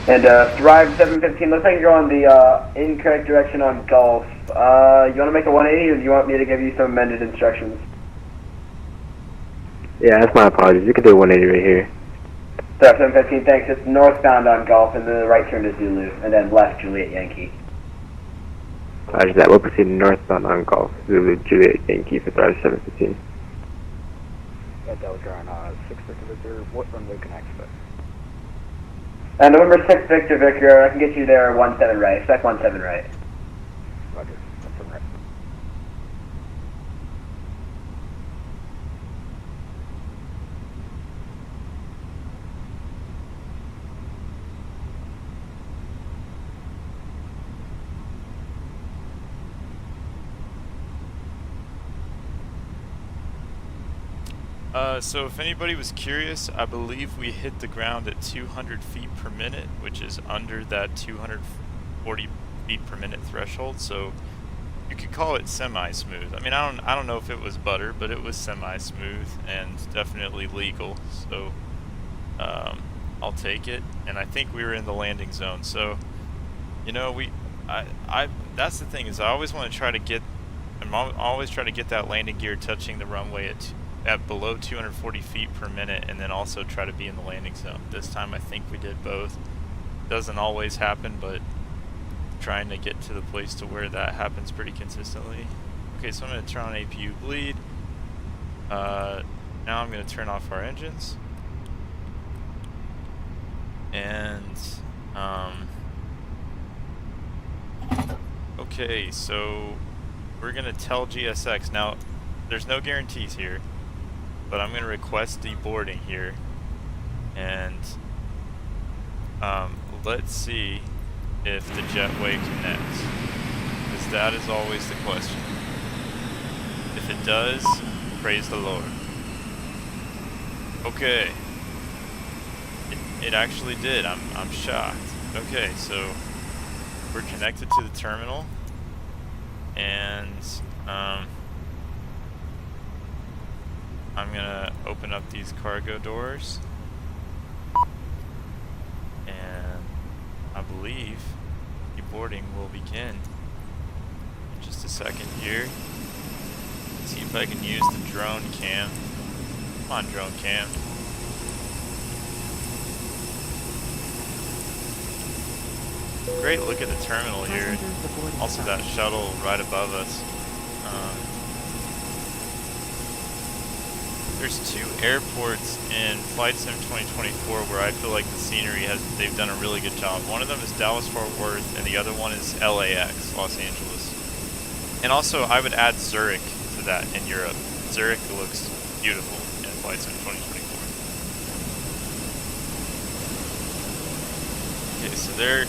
And Thrive 715, looks like you're going the incorrect direction on Golf. You want to make a 180 or do you want me to give you some amended instructions? Yeah, that's my apologies. You can do 180 right here. Thrive 715, thanks. It's northbound on Golf and then the right turn to Zulu and then left Juliet Yankee. Roger that. We'll proceed northbound on Golf Zulu Juliet Yankee for drive 715. Delta ground 6 Victor Victor, what runway can I expect? November 6 Victor Victor, I can get you there 17 right, expect 17 right. Roger, 17 right. So if anybody was curious, I believe we hit the ground at 200 feet per minute, which is under that 240 feet per minute threshold. So you could call it semi-smooth. I mean, I don't know if it was butter, but it was semi-smooth and definitely legal. So I'll take it. And I think we were in the landing zone. So you know, that's the thing, is I always want to try to get, always try to get that landing gear touching the runway at below 240 feet per minute, and then also try to be in the landing zone. This time I think we did both. Doesn't always happen, but trying to get to the place to where that happens pretty consistently. Okay, so I'm going to turn on APU bleed. Now I'm going to turn off our engines. And okay, so we're going to tell GSX. Now, there's no guarantees here, but I'm going to request deboarding here, and let's see if the jetway connects, because that is always the question. If it does, praise the Lord. Okay, it actually did. I'm shocked. Okay, so we're connected to the terminal, and I'm gonna open up these cargo doors, and I believe deboarding will begin in just a second here. Let's see if I can use the drone cam. Come on, drone cam. Great look at the terminal here. Also that shuttle right above us. There's two airports in Flight Sim 2024 where I feel like the scenery they've done a really good job. One of them is Dallas-Fort Worth, and the other one is LAX, Los Angeles. And also, I would add Zurich to that in Europe. Zurich looks beautiful in Flight Sim 2024. Okay, so they're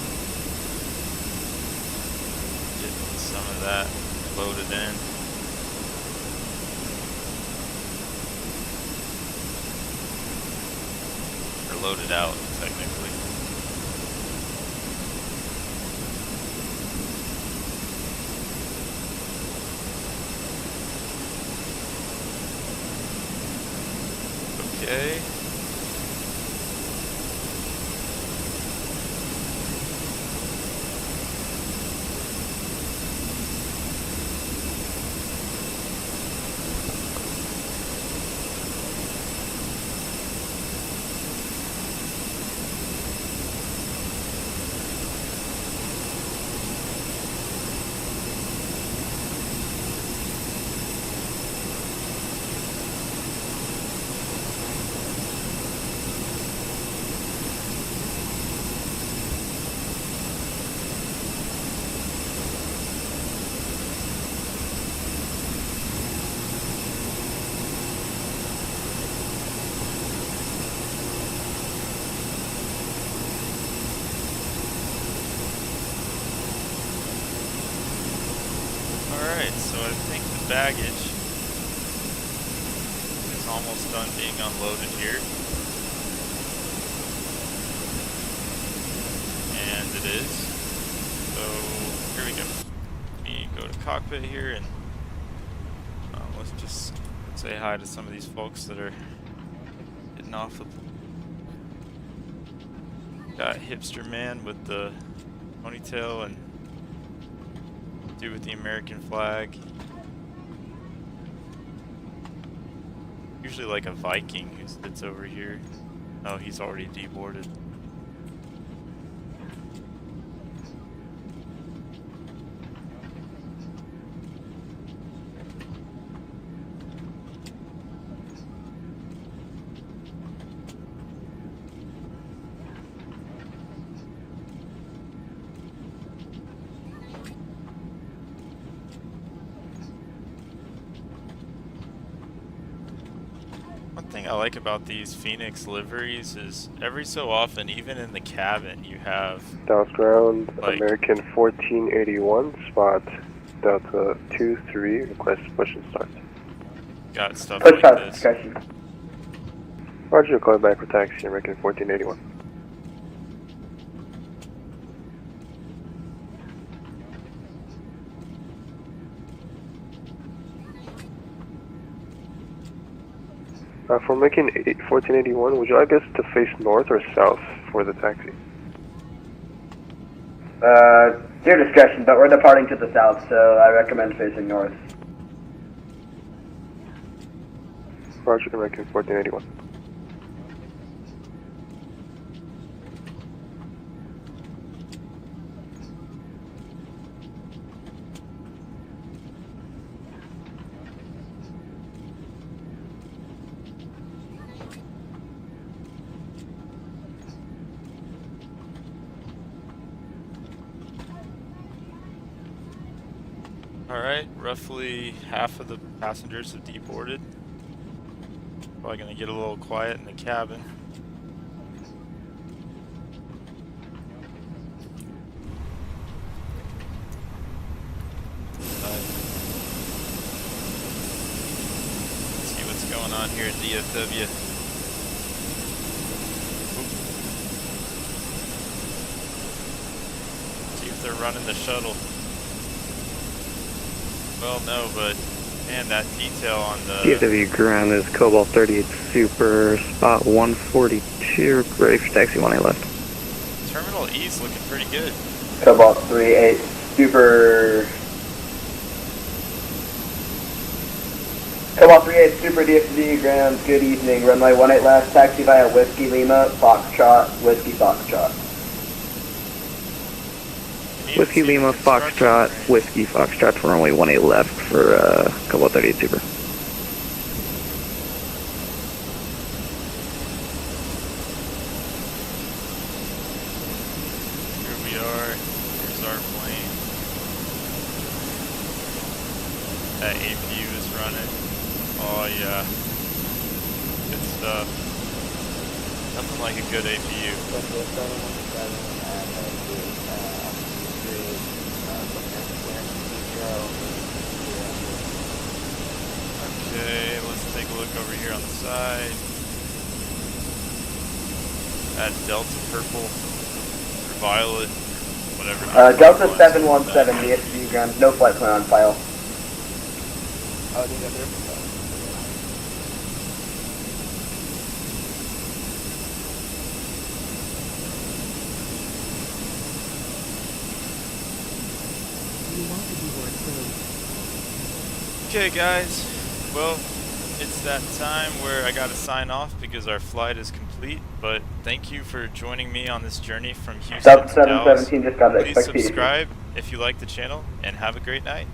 getting some of that loaded in. Loaded out, technically. Okay. So I think the baggage is almost done being unloaded here. And it is. So here we go. Let me go to cockpit here, and let's just say hi to some of these folks that are getting off the... Got Hipster Man with the ponytail, and dude with the American flag. Usually like a Viking who sits over here. Oh, he's already deboarded. thing I like about these Phoenix liveries is every so often, even in the cabin, you have Dallas ground, like, American 1481, spot Delta 23, request push and start. got stuff Push like start, this. discussion. Roger, call back for taxi, American 1481. For making 1481, would you like us to face north or south for the taxi? Your discretion, but we're departing to the south, so I recommend facing north. Roger, American 1481. Alright, roughly half of the passengers have deboarded. Probably gonna get a little quiet in the cabin. See what's going on here at DFW. See if they're running the shuttle. Well, no, but man, that detail on the DFW ground is Cobalt 38 Super, spot 142, ready for taxi 18 left. Terminal E's looking pretty good. Cobalt 38 Super. Cobalt 38 Super DFW ground, good evening. Runway 18 left, taxi via Whiskey Lima, Foxtrot, Whiskey Foxtrot. Whiskey Lima, Foxtrot, Whiskey Foxtrot for runway 18 left for Cobalt 38 Super. Here we are. Here's our plane. That APU is running. Oh yeah. Good stuff. Nothing like a good APU. Okay, let's take a look over here on the side. That Delta purple or violet, whatever. Delta 717 DFW ground, no flight plan on file. Okay guys, well, it's that time where I gotta sign off because our flight is complete, but thank you for joining me on this journey from Houston Delta to Dallas. 717 just got the Please expectation. subscribe if you like the channel, and have a great night.